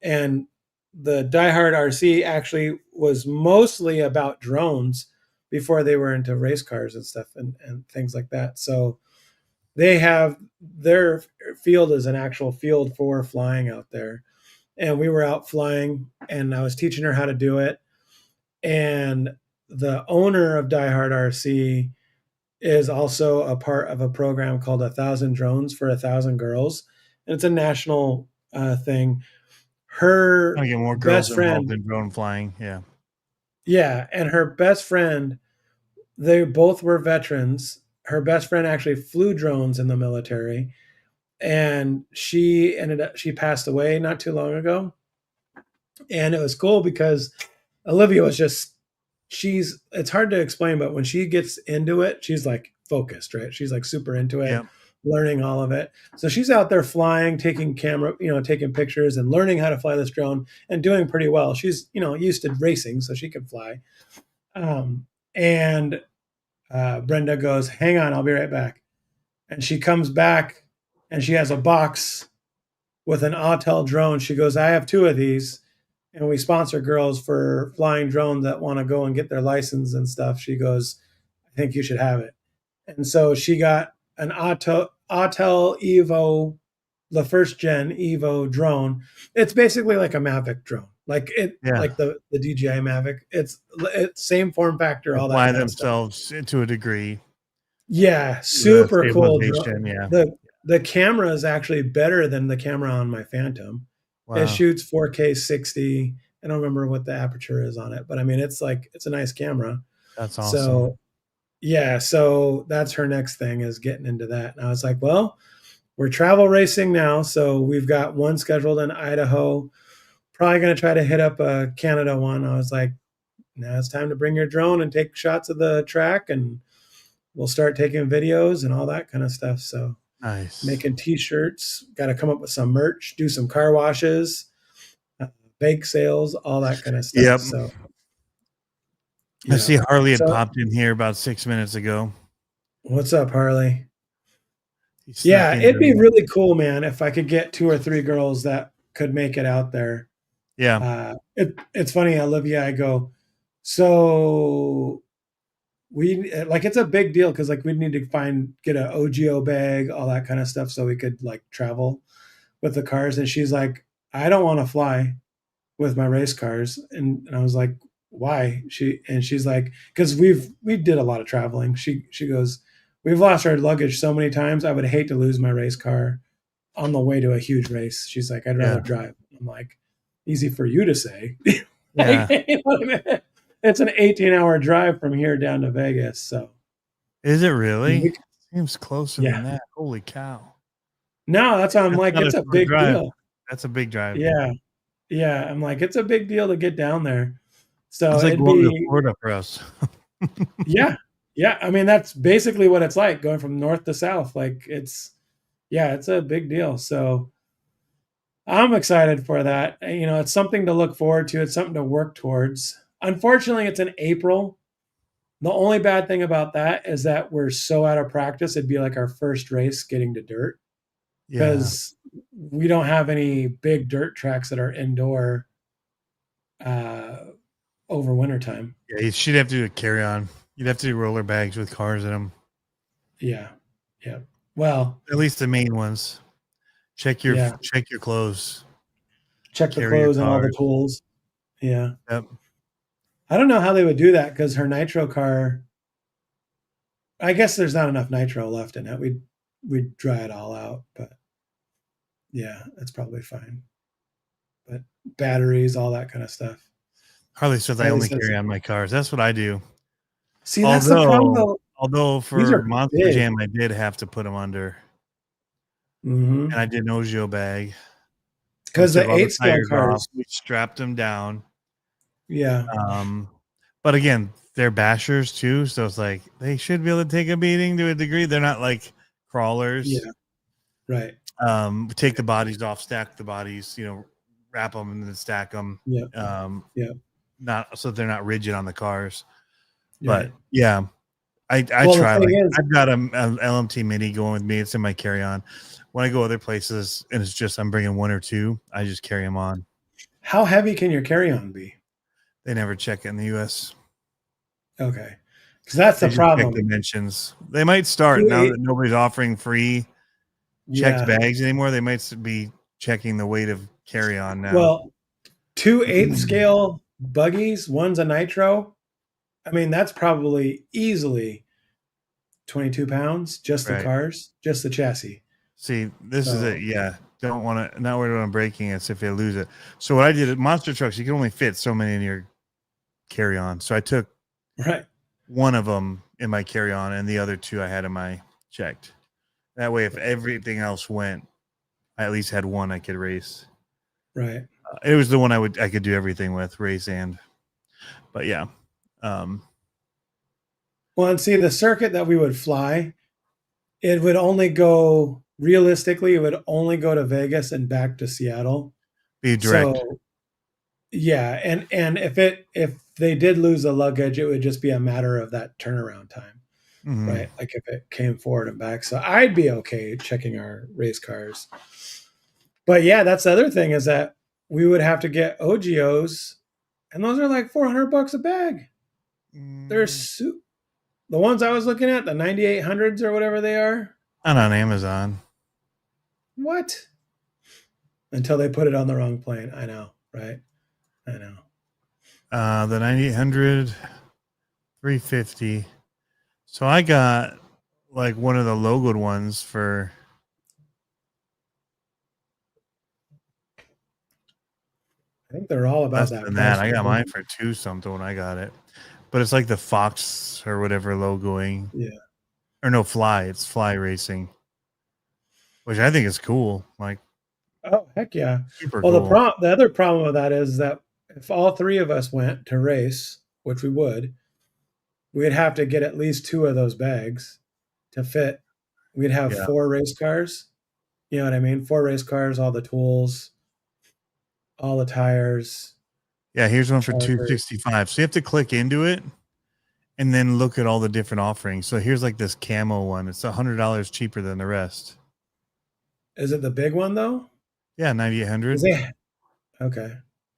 And the Die Hard RC actually was mostly about drones before they were into race cars and stuff and things like that. So they have their field is an actual field for flying out there. And we were out flying and I was teaching her how to do it. And the owner of Die Hard RC is also a part of a program called 1,000 Drones for 1,000 Girls. And it's a national thing. Her get more girls involved in drone flying. Yeah. Yeah. And her best friend, they both were veterans. Her best friend actually flew drones in the military. And she passed away not too long ago. And it was cool because Olivia was it's hard to explain, but when she gets into it, she's like focused, right? She's like super into it. Yeah. learning all of it. So she's out there flying, taking taking pictures and learning how to fly this drone and doing pretty well. She's, used to racing, so she can fly. And Brenda goes, "Hang on, I'll be right back." And she comes back and she has a box with an Autel drone. She goes, "I have 2 of these, and we sponsor girls for flying drones that want to go and get their license and stuff." She goes, "I think you should have it." And so she got an Autel Evo, the first gen Evo drone. It's basically like a Mavic drone, like the DJI Mavic. It's same form factor, all that Apply kind of themselves stuff. to a degree. Yeah, The super cool. stabilization, yeah. The camera is actually better than the camera on my Phantom. It Wow. shoots 4K 60. I don't remember what the aperture is on it, but I mean, it's a nice camera. That's awesome. So yeah, so that's her next thing, is getting into that. And I was like, well, we're travel racing now, so we've got one scheduled in Idaho. Probably going to try to hit up a Canada one. I was like, now it's time to bring your drone and take shots of the track, and we'll start taking videos and all that kind of stuff. So nice. Making t-shirts, got to come up with some merch, do some car washes, bake sales, all that kind of stuff. Yep. So I see Harley had popped in here about 6 minutes ago. What's up, Harley? Yeah, it'd be really cool, man, if I could get 2 or 3 girls that could make it out there. Yeah. It's funny, Olivia, I go, so it's a big deal, because we'd need to get an OGO bag, all that kind of stuff, so we could travel with the cars. And she's like, I don't want to fly with my race cars. And I was like, why? She's like, because we did a lot of traveling. She goes, we've lost our luggage so many times. I would hate to lose my race car on the way to a huge race. She's like, I'd rather drive. I'm like, easy for you to say. Yeah. It's an 18-hour drive from here down to Vegas. So is it really? Seems closer than that. Holy cow. No, that's why I'm like, it's a big deal. That's a big drive. Yeah. Yeah. I'm like, it's a big deal to get down there. So it's like going to Florida for us. Yeah. Yeah. I mean, that's basically what it's like, going from north to south. It's a big deal. So I'm excited for that. It's something to look forward to. It's something to work towards. Unfortunately, it's in April. The only bad thing about that is that we're so out of practice. It'd be like our first race getting to dirt, because we don't have any big dirt tracks that are indoor over wintertime. Yeah, you should have to do a carry-on. You'd have to do roller bags with cars in them. Yeah. Yeah. Well, at least the main ones. Check your clothes. Check the clothes and all the tools. Yeah. Yep. I don't know how they would do that, because her nitro car, I guess there's not enough nitro left in it. We'd dry it all out, but yeah, that's probably fine. But batteries, all that kind of stuff. Harley says I only carry on my cars. That's what I do. See, that's the problem, though. Although for Monster Jam, I did have to put them under. Mm-hmm. And I did an OGO bag. Because the 8-scale cars, we strapped them down. Yeah. But again, they're bashers too, so it's like they should be able to take a beating to a degree. They're not like crawlers. Yeah. Right. Take the bodies off, stack the bodies, wrap them and then stack them. Yeah. Not so they're not rigid on the cars. Right. But yeah, I try. I've got an LMT Mini going with me. It's in my carry-on. When I go other places and it's just I'm bringing 1 or 2, I just carry them on. How heavy can your carry-on be? They never check it in the U.S. Okay, because that's the problem. Dimensions. They might start now that nobody's offering free checked bags anymore. They might be checking the weight of carry-on now. Well, 2 8-scale buggies, one's a nitro. I mean, that's probably easily 22 pounds, just the cars, just the chassis. See, this is it. Yeah. Don't want to, not worried about breaking it if they lose it. So what I did at monster trucks, you can only fit so many in your carry-on. So I took one of them in my carry-on and the other 2 I had in my checked. That way, if everything else went, I at least had one I could race. Right. It was the one I could do everything with, race but yeah. Well, and see, the circuit that we would fly it would only go realistically. It would only go to Vegas and back to Seattle. Be direct. So yeah, and if they did lose the luggage, it would just be a matter of that turnaround time, right? Like if it came forward and back. So I'd be okay checking our race cars. But yeah, that's the other thing is that we would have to get OGOs, and those are like $400 a bag. They're the ones I was looking at, the 9800s or whatever they are. Not on Amazon. What? Until they put it on the wrong plane. I know, right? I know. The 9800, 350. So I got like one of the logoed ones for. I think they're all about Less than that. I got mine for $2 something when I got it, but it's like the Fox or whatever logoing. Yeah. Or no, Fly. It's Fly Racing, which I think is cool. Like, oh heck yeah! Super well, cool. the other problem with that is that if all three of us went to race, which we would, we'd have to get at least 2 of those bags to fit. We'd have 4 race cars. You know what I mean? 4 race cars, all the tools, all the tires. Yeah, here's one for $265. So you have to click into it and then look at all the different offerings. So here's like this camo one. It's $100 cheaper than the rest. Is it the big one though? Yeah, 9800. Okay.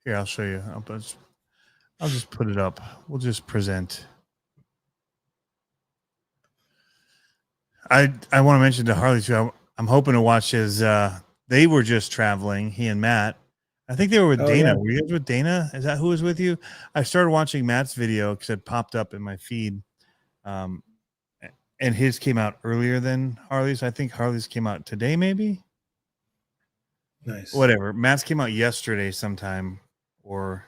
Here, I'll show you. I'll just put it up. We'll just present. I want to mention to Harley too. I'm hoping to watch his. They were just traveling. He and Matt. I think they were with Dana. Yeah. Were you guys with Dana? Is that who was with you? I started watching Matt's video because it popped up in my feed, and his came out earlier than Harley's. I think Harley's came out today, maybe. Nice. Whatever. Matt's came out yesterday sometime or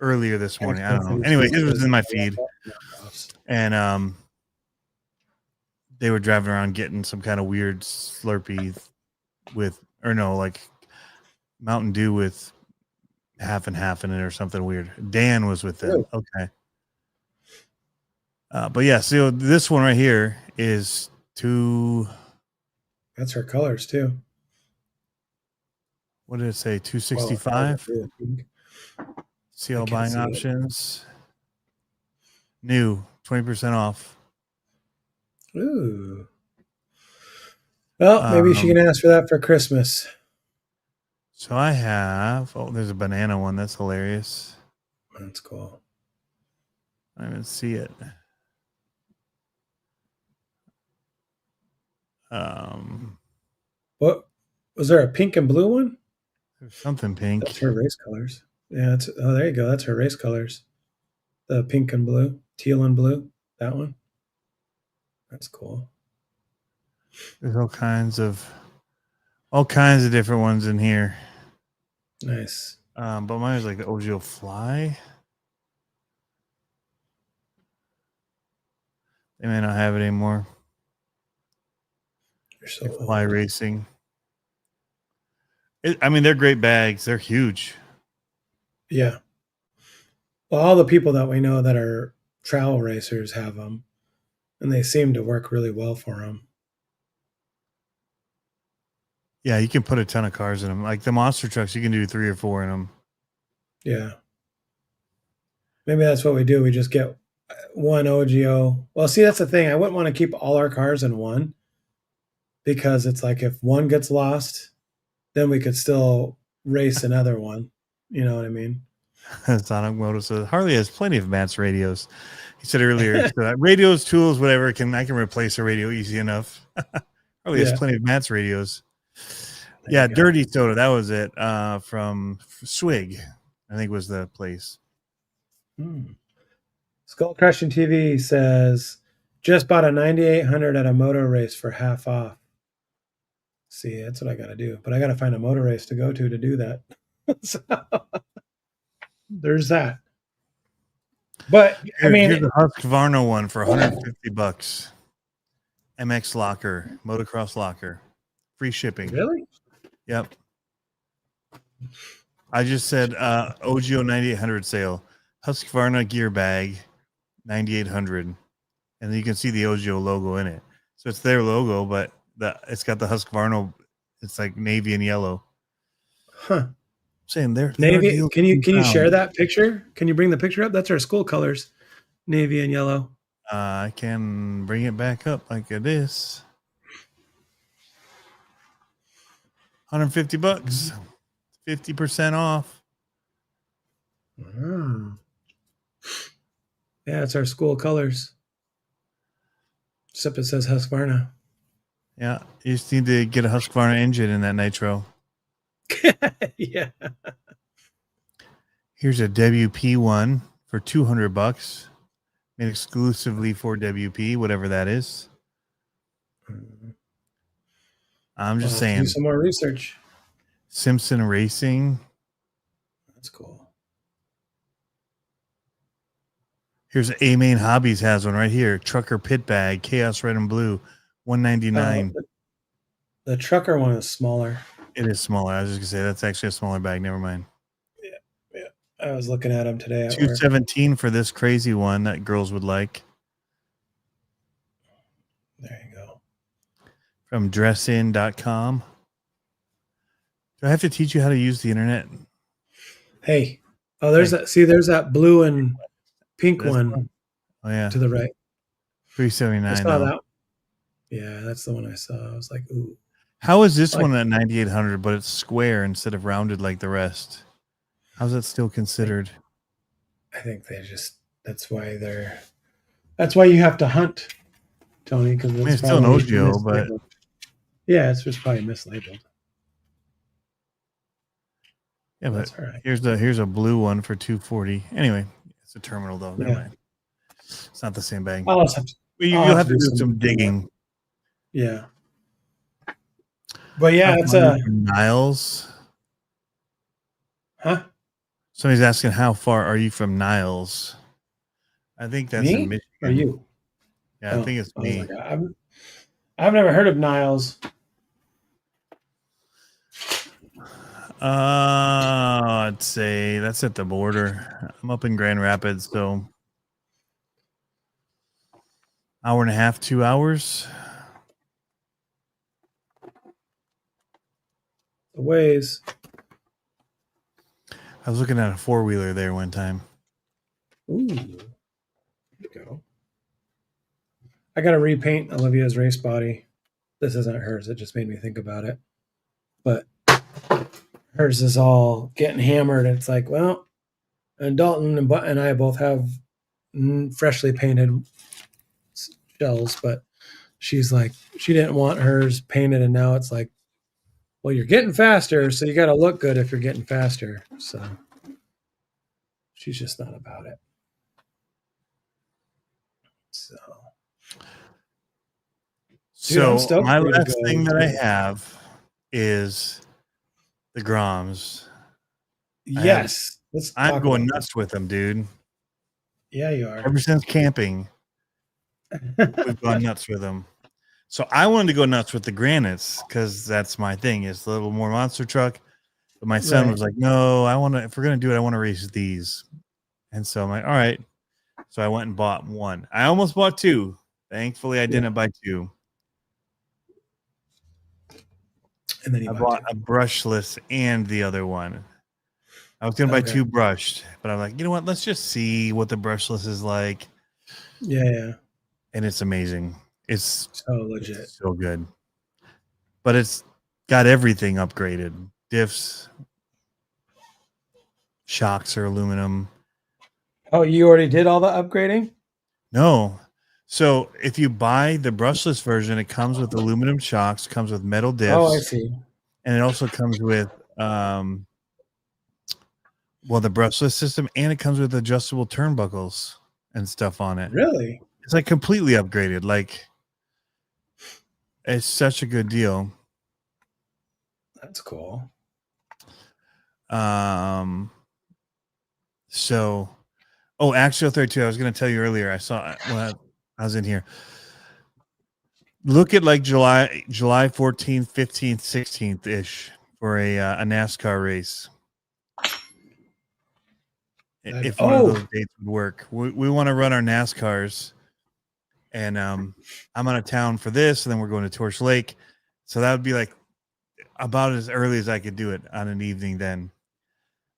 earlier this morning. I don't know. Anyway, his was in my feed, and they were driving around getting some kind of weird Slurpee like Mountain Dew with half and half in it or something weird. Dan was with them. Okay. But yeah, so this one right here is that's her colors too. What did it say? 265. See all buying options. New 20% off. Ooh. Well, maybe she can ask for that for Christmas. So I have. Oh, there's a banana one. That's hilarious. That's cool. I didn't see it. What was there a pink and blue one? There's something pink. That's her race colors. Yeah, there you go. That's her race colors. The pink and blue, teal and blue. That one. That's cool. There's all kinds of different ones in here. Nice. But mine is like the OGO Fly. They may not have it anymore. You're so Fly Racing. They're great bags. They're huge. Yeah. Well, all the people that we know that are travel racers have them, and they seem to work really well for them. Yeah, you can put a ton of cars in them. Like the monster trucks, you can do 3 or 4 in them. Yeah. Maybe that's what we do. We just get one OGO. Well, see, that's the thing. I wouldn't want to keep all our cars in one because it's like if one gets lost, then we could still race another one. You know what I mean? Sonic Moto says Harley has plenty of Matt's radios. He said earlier, radios, tools, whatever. I can replace a radio easy enough. Harley has plenty of Matt's radios. Yeah, Dirty Soda. That was it. From Swig, I think was the place. Skull Crushing TV says just bought a 9800 at a motor race for half off. See, that's what I got to do. But I got to find a motor race to go to do that. So, there's that. But here's the Husqvarna one for $150. MX locker, motocross locker, free shipping. Really? Yep. I just said OGO 9800 sale. Husqvarna gear bag 9800. and then you can see the Ogio logo in it. So it's their logo, but it's got the Husqvarna. It's like navy and yellow. Huh. I'm saying they're Navy. Can you share that picture? Can you bring the picture up? That's our school colors, navy and yellow. I can bring it back up like it is. $150, 50% off. Oh. Yeah, it's our school colors. Except it says Husqvarna. Yeah, you just need to get a Husqvarna engine in that nitro. Yeah. Here's a WP one for $200, made exclusively for WP, whatever that is. I'm just saying. Do some more research. Simpson Racing. That's cool. Here's A Main Hobbies has one right here. Trucker Pit Bag, Chaos Red and Blue, $199. The trucker one is smaller. It is smaller. I was just gonna say that's actually a smaller bag. Never mind. Yeah. I was looking at them today. At $217 for this crazy one that girls would like. There you go. From dressin.com. Do I have to teach you how to use the internet? Hey. Oh, there's that. See, there's that blue and pink one. Oh yeah. To the right. $379. I saw that. Yeah, that's the one I saw. I was like, ooh. How is this one at 9,800, but it's square instead of rounded like the rest? How's that still considered? I think that's why you have to hunt, Tony, because it's still an Ogio, but yeah, it's just probably mislabeled. Yeah, but that's all right. Here's a blue one for $240. Anyway, it's a terminal though. Never mind. It's not the same bag. You'll have to do some digging. Yeah. But yeah, it's a Niles. Huh? Somebody's asking how far are you from Niles? I think that's in Michigan. Or you? Yeah, I think it's me. I've never heard of Niles. I'd say that's at the border. I'm up in Grand Rapids, so hour and a half, 2 hours. The ways. I was looking at a four-wheeler there one time. Ooh. There you go. I got to repaint Olivia's race body. This isn't hers. It just made me think about it. But hers is all getting hammered. It's like, well, and Dalton and I both have freshly painted shells, but she's like, she didn't want hers painted, and now it's like, well, you're getting faster, so you got to look good if you're getting faster. So she's just not about it. So my last thing that I have is the Groms. Yes. I'm going nuts with them, dude. Yeah, you are. Ever since camping, we've gone nuts with them. So I wanted to go nuts with the Granites because that's my thing. It's a little more monster truck. But my son was like, no, if we're going to do it, I want to race these. And so I'm like, all right. So I went and bought one. I almost bought two. Thankfully, I didn't buy two. And then I bought a brushless and the other one. I was going to buy two brushed, but I'm like, you know what? Let's just see what the brushless is like. Yeah. And it's amazing. It's so legit. It's so good. But it's got everything upgraded. Diffs, shocks are aluminum. Oh, you already did all the upgrading? No. So if you buy the brushless version, it comes with aluminum shocks, comes with metal diffs. Oh, I see. And it also comes with the brushless system, and it comes with adjustable turnbuckles and stuff on it. Really? It's like completely upgraded. Like, it's such a good deal. That's cool. So, Axial 32, I was going to tell you earlier. I saw when I was in here. Look at like July 14th, 15th, 16th ish for a NASCAR race. If one of those dates would work, we want to run our NASCARs and I'm out of town for this, and then we're going to Torch Lake, so that would be like about as early as I could do it on an evening then.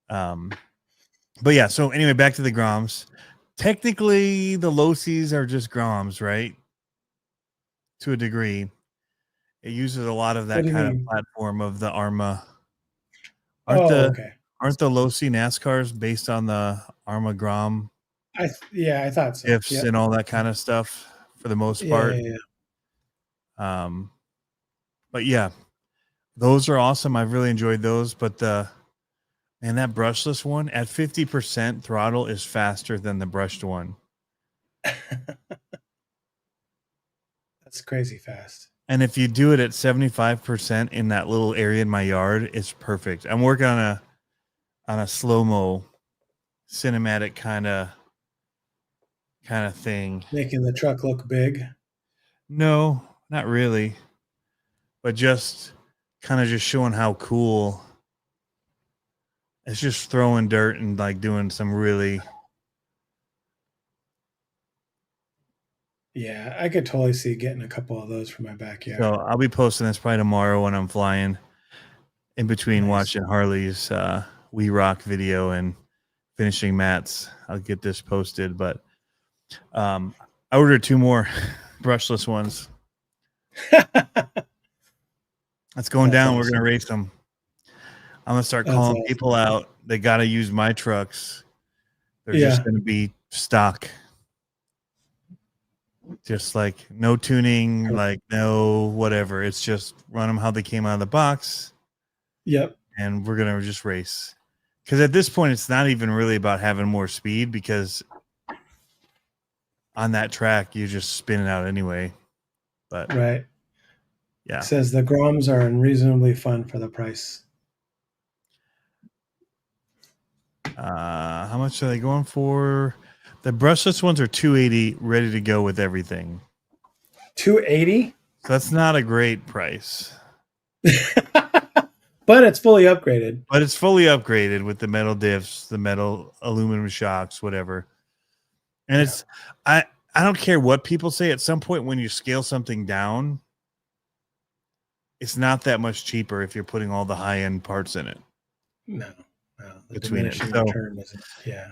But yeah, so anyway, back to the Groms. Technically, the Losies are just Groms, right? To a degree. It uses a lot of that kind of platform of the Arma. Aren't the Losi NASCARs based on the Arma Grom? I thought so. Ifs and all that kind of stuff for the most part. Yeah. But yeah, those are awesome. I've really enjoyed those. But that brushless one at 50% throttle is faster than the brushed one. That's crazy fast. And if you do it at 75% in that little area in my yard, it's perfect. I'm working on a slow-mo cinematic kind of thing. Making the truck look big? No, not really. But just kind of just showing how cool. It's just throwing dirt and like doing some really. Yeah, I could totally see getting a couple of those for my backyard. So I'll be posting this probably tomorrow when I'm flying, in between watching Harley's We Rock video and finishing Matt's. I'll get this posted, but I ordered 2 more brushless ones. That's going down. Awesome. We're gonna race them. I'm gonna start calling people out. They got to use my trucks. They're just gonna be stock. Just like no tuning, like no whatever. It's just run them how they came out of the box. Yep. And we're gonna just race. Because at this point, it's not even really about having more speed, because on that track you just spin it out anyway. But right. Yeah. It says the Groms are unreasonably fun for the price. How much are they going for? The brushless ones are $280, ready to go with everything. $280? So that's not a great price. But it's fully upgraded. But it's fully upgraded with the metal diffs, the metal aluminum shocks, whatever. And it's I don't care what people say. At some point when you scale something down, it's not that much cheaper if you're putting all the high-end parts in it. No. Between it. So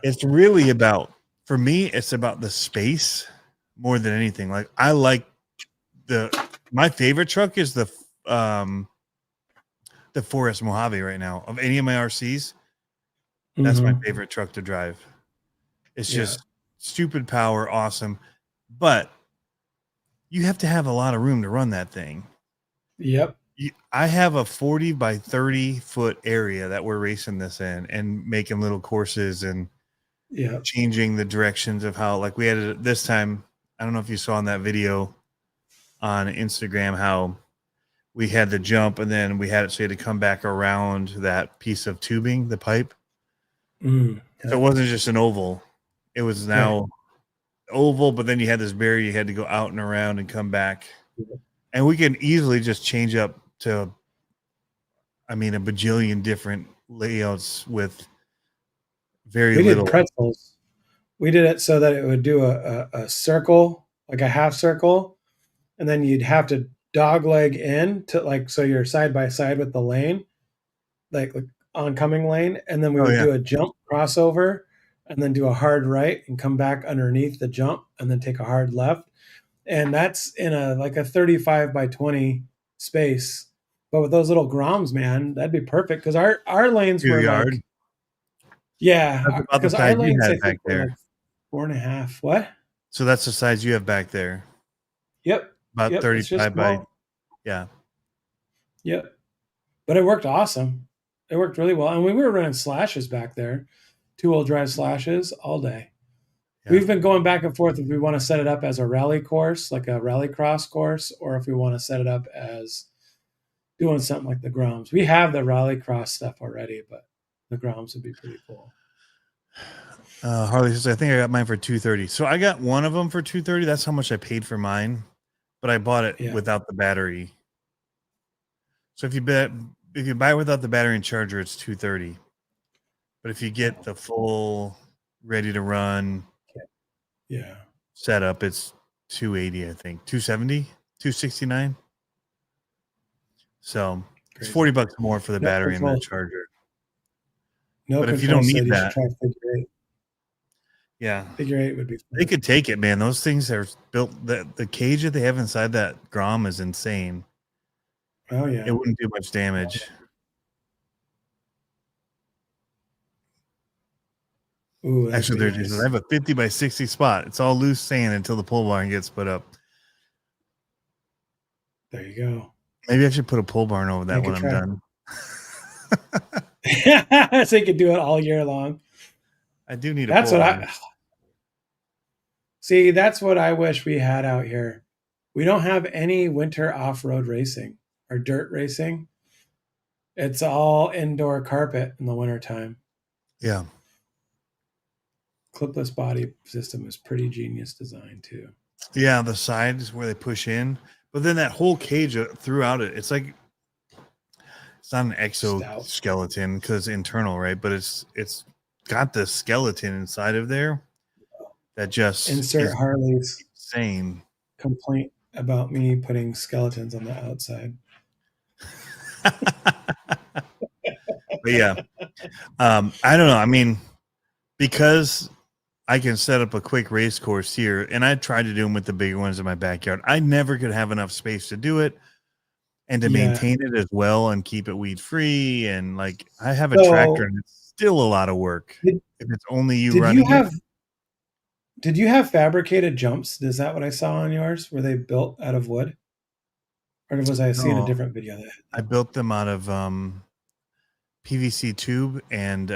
it's really about, for me, it's about the space more than anything. Like I like my favorite truck is the Forest Mojave right now. Of any of my RCs, that's my favorite truck to drive. It's just stupid power, awesome. But you have to have a lot of room to run that thing. Yep. I have a 40 by 30 foot area that we're racing this in and making little courses and changing the directions of how, like we had it this time. I don't know if you saw in that video on Instagram how we had the jump and then we had it so you had to come back around that piece of tubing, the pipe. So it wasn't just an oval. It was now oval, but then you had this barrier you had to go out and around and come back. And we can easily just change up to, a bajillion different layouts with very little. We did pretzels. We did it so that it would do a circle, like a half circle, and then you'd have to dog leg in to, like, so you're side by side with the lane, like oncoming lane, and then we would do a jump crossover and then do a hard right and come back underneath the jump and then take a hard left. And that's in a 35 by 20 space. But with those little Groms, man, that'd be perfect, because our lanes were yard. Because our lanes, I think, were like 4.5. What? So that's the size you have back there. Yep. About 35 by. Yeah. Yep. But it worked awesome. It worked really well. And we were running slashes back there, 2-wheel drive slashes all day. Yeah. We've been going back and forth if we want to set it up as a rally course, like a rally cross course, or if we want to set it up as doing something like the Groms. We have the rally cross stuff already, but the Groms would be pretty cool. Harley says, I think I got mine for $230. So I got one of them for $230. That's how much I paid for mine, but I bought it without the battery. So if you buy it without the battery and charger, it's $230. But if you get the full ready to run setup, it's 280, I think. 270, 269. So it's Crazy. $40 more for the No battery and control. the charger. No But if you control don't said need you should that, try figure 8. yeah, Figure 8 would be fun. they could take it, man. Those things are built. The cage that they have inside that Grom is insane. Oh yeah. It wouldn't do much damage. Ooh, that'd Actually, be I nice. have a 50 by 60 spot. It's all loose sand until the pole barn gets put up. There you go. Maybe I should put a pole barn over that when I'm done. So you could do it all year long. I do need a That's pole what barn. See, that's what I wish we had out here. We don't have any winter off-road racing or dirt racing. It's all indoor carpet in the wintertime. Yeah. Clipless body system is pretty genius design too. Yeah, the sides where they push in. But then that whole cage throughout it, it's like it's not an exoskeleton because internal, right? But it's got the skeleton inside of there that just insert Harley's insane complaint about me putting skeletons on the outside. But yeah, I don't know. I mean, because I can set up a quick race course here, and I tried to do them with the bigger ones in my backyard. I never could have enough space to do it and to maintain it as well and keep it weed free. And like, I have a tractor, and it's still a lot of work. If it's only you running it. Did you have fabricated jumps? Is that what I saw on yours? Were they built out of wood? Or was I seeing a different video? I built them out of PVC tube and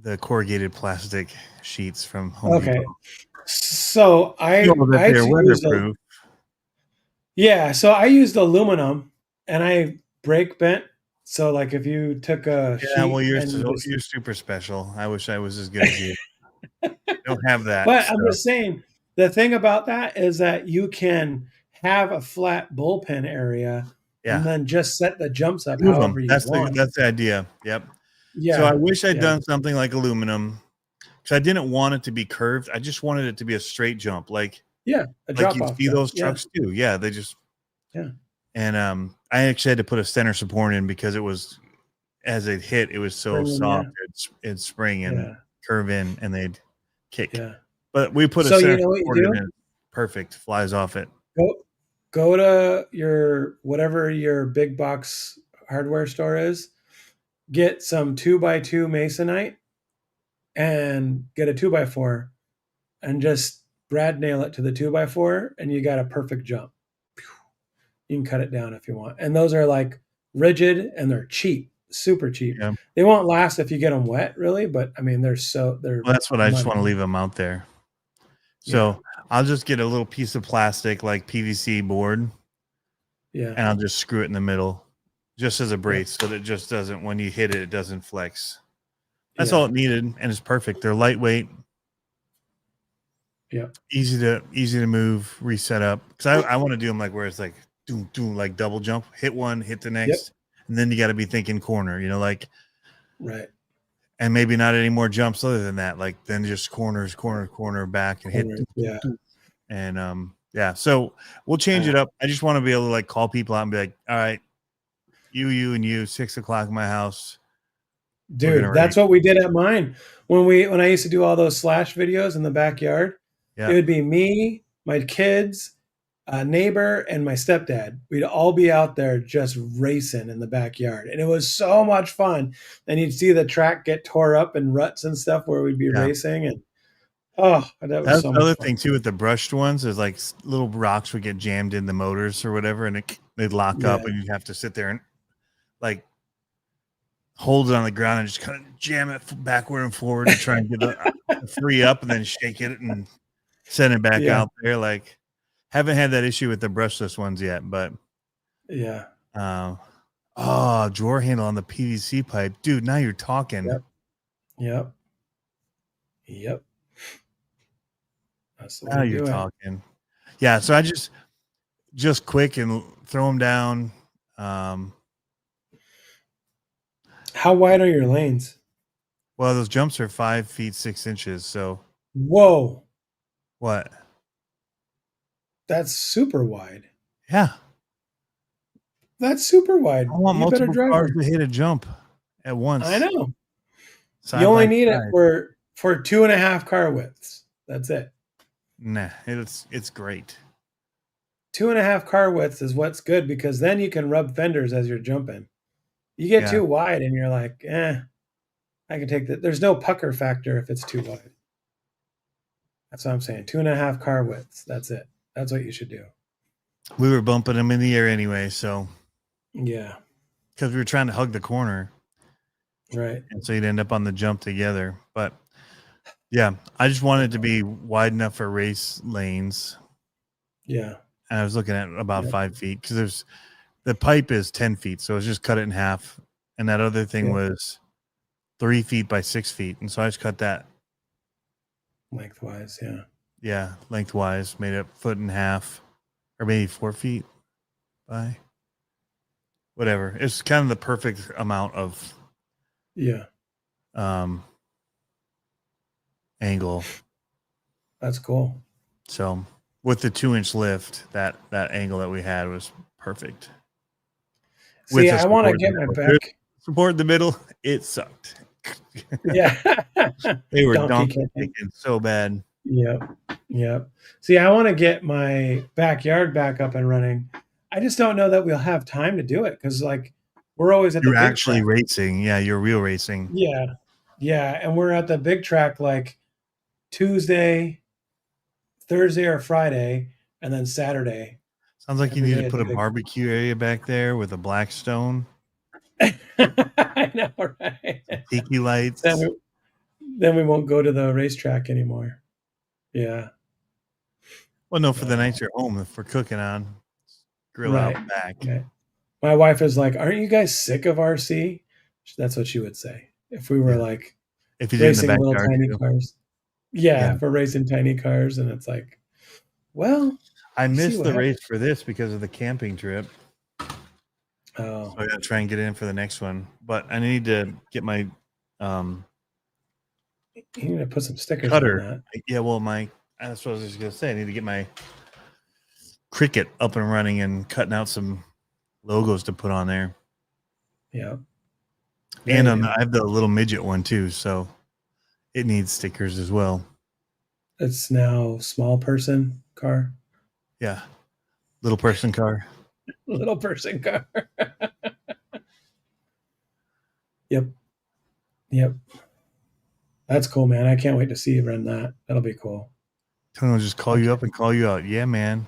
the corrugated plastic sheets from Home Depot. So I weatherproof. So I used aluminum and I brake bent. So like if you took a sheet, well, you're super special. I wish I was as good as you. Don't have that. But I'm just saying, the thing about that is that you can have a flat bullpen area and then just set the jumps up however you want. That's the idea. Yep. Yeah. So I wish I'd done something like aluminum because I didn't want it to be curved. I just wanted it to be a straight jump. Like, a drop you off. see those trucks too. Yeah. They just, And I actually had to put a center support in because it was, as it hit, it was so soft. It'd spring and curve in and they'd kick. Yeah. But we put a center support in. Perfect. Flies off it. Go to your whatever your big box hardware store is. Get some 2x2 masonite and get a 2x4 and just brad nail it to the 2x4 and you got a perfect jump. You can cut it down if you want. And those are like rigid and they're cheap, super cheap. Yeah. They won't last if you get them wet really, but I mean, they're that's what I just want to leave them out there. So I'll just get a little piece of plastic like PVC board. Yeah. And I'll just screw it in the middle just as a brace so that it just doesn't, when you hit it, it doesn't flex. That's all it needed. And it's perfect. They're lightweight. Yeah. Easy to move, reset up. Cause I want to do them like where it's like, like double jump, hit one, hit the next. And then you got to be thinking corner, like, right. And maybe not any more jumps other than that. Like then just corner back and hit. Yeah. And, so we'll change it up. I just want to be able to like call people out and be like, all right, you and you, 6 o'clock in my house. Dude, that's what we did at mine. When I used to do all those slash videos in the backyard, it would be me, my kids, a neighbor, and my stepdad. We'd all be out there just racing in the backyard. And it was so much fun. And you'd see the track get tore up and ruts and stuff where we'd be racing. And that was so much fun. The other thing too with the brushed ones is like little rocks would get jammed in the motors or whatever, and they'd lock up, and you'd have to sit there and like hold it on the ground and just kind of jam it backward and forward to try and get it free up, and then shake it and send it back out there. Like, haven't had that issue with the brushless ones yet, but drawer handle on the PVC pipe, dude. Now you're talking. Yep. That's now you're talking. Yeah. So I just quick and throw them down. How wide are your lanes? Well, those jumps are 5 feet 6 inches. So whoa, what? That's super wide. Yeah. That's super wide. I want You better multiple drive cars one. to hit a jump at once. I know. You Side only by need it side. for 2.5 car widths. That's it. Nah, it's great. 2.5 car widths is what's good because then you can rub fenders as you're jumping. You get Yeah. too wide and you're like, I can take that. There's no pucker factor if it's too wide. That's what I'm saying. 2.5 car widths. That's it. That's what you should do. We were bumping them in the air anyway, so Yeah. because we were trying to hug the corner. Right. And so you'd end up on the jump together. But yeah, I just wanted it to be wide enough for race lanes. Yeah. And I was looking at about 5 feet because the pipe is 10 feet. So it's just cut it in half. And that other thing was 3 feet by 6 feet. And so I just cut that Lengthwise. Yeah. Yeah, lengthwise, made it 1.5 or maybe 4 feet by whatever. It's kind of the perfect amount of angle. That's cool. So with the 2-inch lift, that angle that we had was perfect. See, I want to get my back support in the middle. It sucked. Yeah. They were donkey kicking so bad. Yep. See, I want to get my backyard back up and running. I just don't know that we'll have time to do it because, like, we're always at the big actually track. racing. Yeah, you're real racing. Yeah. And we're at the big track like Tuesday, Thursday, or Friday, and then Saturday. Sounds like you need to put a barbecue area back there with a black stone. I know, right? Tiki lights. Then we won't go to the racetrack anymore. Yeah. Well, no, for the nights you're home, if we're cooking on, grill out back. Right. My wife is like, "Aren't you guys sick of RC?" That's what she would say if we were like, if you racing little tiny cars. Yeah, if we're racing tiny cars, and it's like, well, I missed the race for this because of the camping trip. Oh, so I gotta try and get in for the next one, but I need to get my you need to put some stickers cutter on that. Yeah, well, that's what I was just gonna say. I need to get my Cricut up and running and cutting out some logos to put on there. Yeah. And I have the little midget one too, so it needs stickers as well. It's now small person car. Yeah. Little person car. Little person car. Yep. That's cool, man. I can't wait to see you run that. That'll be cool. Tony will just call you up and call you out. Yeah, man.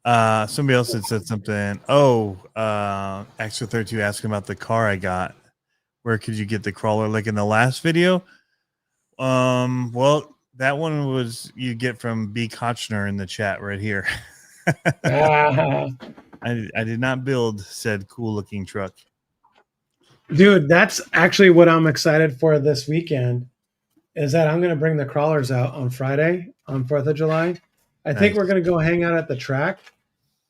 Somebody else had said something. Extra 32 asking about the car I got. Where could you get the crawler? Like in the last video? Well, that one was you get from B. Kochner in the chat right here. I did not build said cool looking truck. Dude, that's actually what I'm excited for this weekend is that I'm going to bring the crawlers out on Friday on 4th of July. I think we're going to go hang out at the track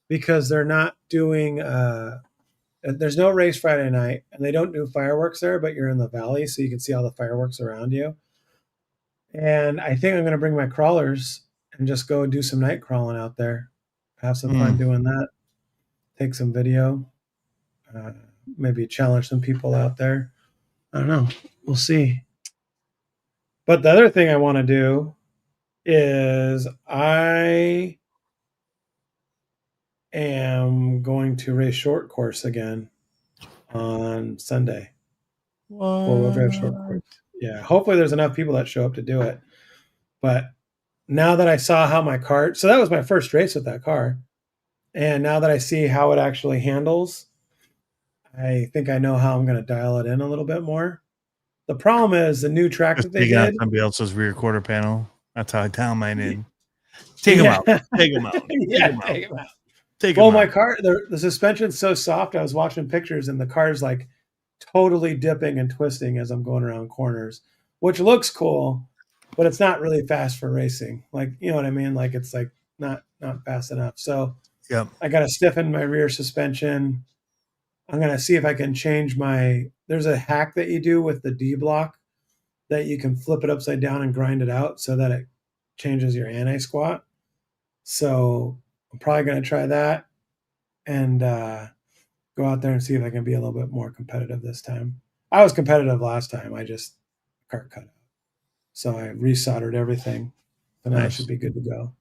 because they're not doing there's no race Friday night and they don't do fireworks there, but you're in the valley so you can see all the fireworks around you. And I think I'm going to bring my crawlers and just go do some night crawling out there. Have some fun doing that. Take some video. Maybe challenge some people out there. I don't know. We'll see. But the other thing I want to do is I am going to race short course again on Sunday. Four-wheel drive short course. Yeah. Hopefully there's enough people that show up to do it. But now that I saw how my car, so that was my first race with that car. And now that I see how it actually handles, I think I know how I'm going to dial it in a little bit more. The problem is the new track that they did. Somebody else's rear quarter panel. That's how I dial mine in. Take them out. Take them out. Take them out. Well, my car, the suspension's so soft. I was watching pictures and the car's like totally dipping and twisting as I'm going around corners, which looks cool, but it's not really fast for racing. Like, you know what I mean? Like it's like not fast enough. So I got to stiffen my rear suspension. I'm going to see if I can change there's a hack that you do with the D block that you can flip it upside down and grind it out so that it changes your anti-squat. So I'm probably going to try that and go out there and see if I can be a little bit more competitive this time. I was competitive last time. I just car cut out. So I resoldered everything. So now it Nice. should be good to go.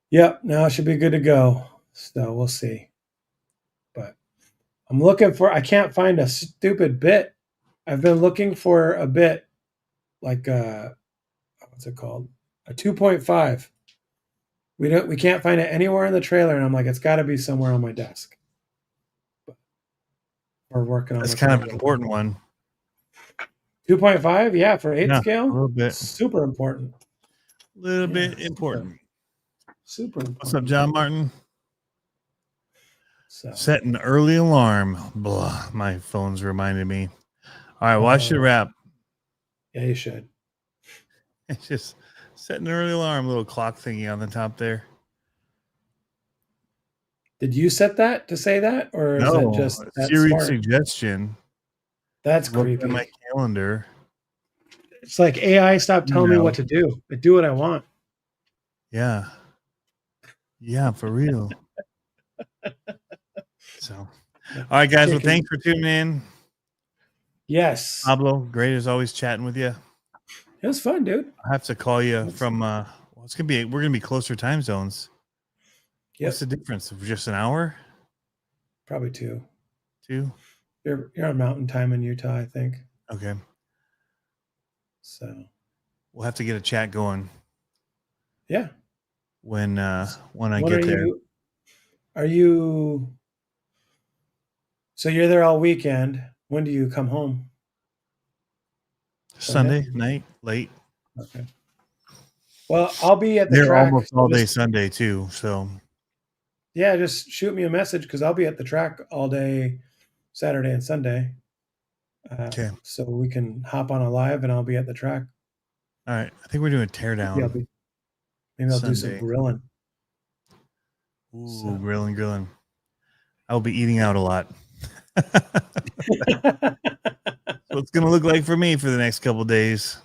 Yep, now it should be good to go. So we'll see. But I'm looking for, I can't find a stupid bit. I've been looking for a bit like what's it called? A 2.5. We can't find it anywhere in the trailer, and I'm like, it's got to be somewhere on my desk. But we're working on. That's kind of an important one. 2.5, yeah, for 8 scale, a little bit, super important. A little bit important. Super important. What's up, John Martin? So. Set an early alarm. Blah, my phone's reminded me. All right, well, I should wrap. Yeah, you should. It's just set an early alarm, little clock thingy on the top there. Did you set that to say that, or is it just that Siri smart? suggestion? That's Look creepy. at my calendar. It's like AI stop telling me what to do. I do what I want. Yeah. Yeah, for real. So, all right, guys. Well, thanks for tuning in. Yes. Pablo, great as always chatting with you. It was fun, dude. I have to call you from we're gonna be closer time zones. Yep. What's the difference? Just an hour? Probably 2. 2? You're on mountain time in Utah, I think. Okay. So we'll have to get a chat going. Yeah. When I get there. Are you so you're there all weekend? When do you come home? Sunday night, late. Okay. Well, I'll be at the track almost all day Sunday too. So yeah, just shoot me a message because I'll be at the track all day Saturday and Sunday. Okay. So we can hop on a live and I'll be at the track. All right. I think we're doing a teardown. Maybe I'll do some grilling. Ooh, grilling. I'll be eating out a lot. So it's gonna look like for me for the next couple of days.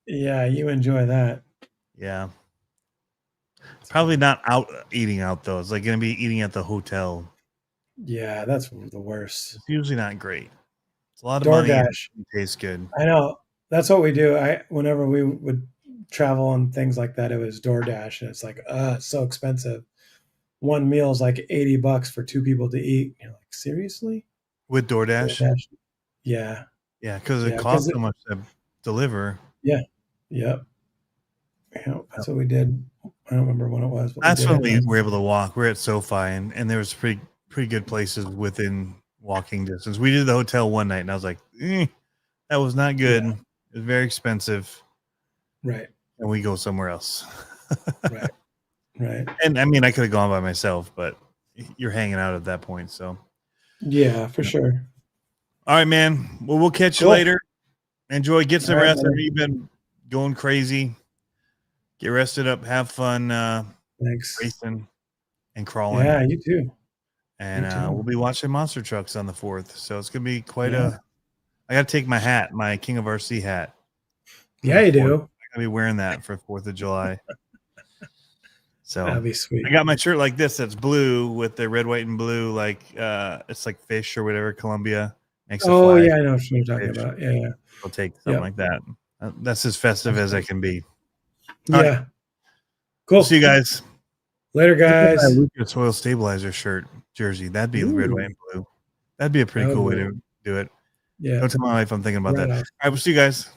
Yeah, you enjoy that. Yeah. Probably not out eating out though. It's like gonna be eating at the hotel. Yeah, that's the worst. It's usually not great. It's a lot of DoorDash. money. It tastes good. I know. That's what we do. Whenever we would travel and things like that, it was DoorDash, and it's like, it's so expensive. One meal is like $80 for 2 people to eat. You're like, seriously? With DoorDash? Yeah. Yeah, because it costs so much to deliver. Yeah. Yep. Yeah, that's what we did. I don't remember when it was. That's when we were able to walk. We're at SoFi, and there was pretty good places within walking distance. We did the hotel one night, and I was like, that was not good. Yeah. It was very expensive. Right. And we go somewhere else. Right. Right. And I mean, I could have gone by myself, but you're hanging out at that point. So, yeah, for sure. All right, man. Well, we'll catch you later. Enjoy. Get some rest. You've been going crazy. Get rested up. Have fun. Thanks. Racing and crawling. Yeah, you too. And we'll be watching monster trucks on the 4th. So it's gonna be quite a. I got to take my hat, my King of RC hat. Yeah, you do. I'm gonna be wearing that for 4th of July. So that'd be sweet. I got my shirt like this that's blue with the red, white, and blue, like it's like fish or whatever. Columbia makes a flag. Yeah, I know what you're talking about. Yeah. I'll take something like that. That's as festive as I can be. All right. Cool. See you guys later, guys. Lucas Oil Stabilizer shirt jersey. That'd be red, white, and blue. That'd be a pretty cool way to do it. Yeah. Don't tell my wife I'm thinking about that. All right, we'll see you guys.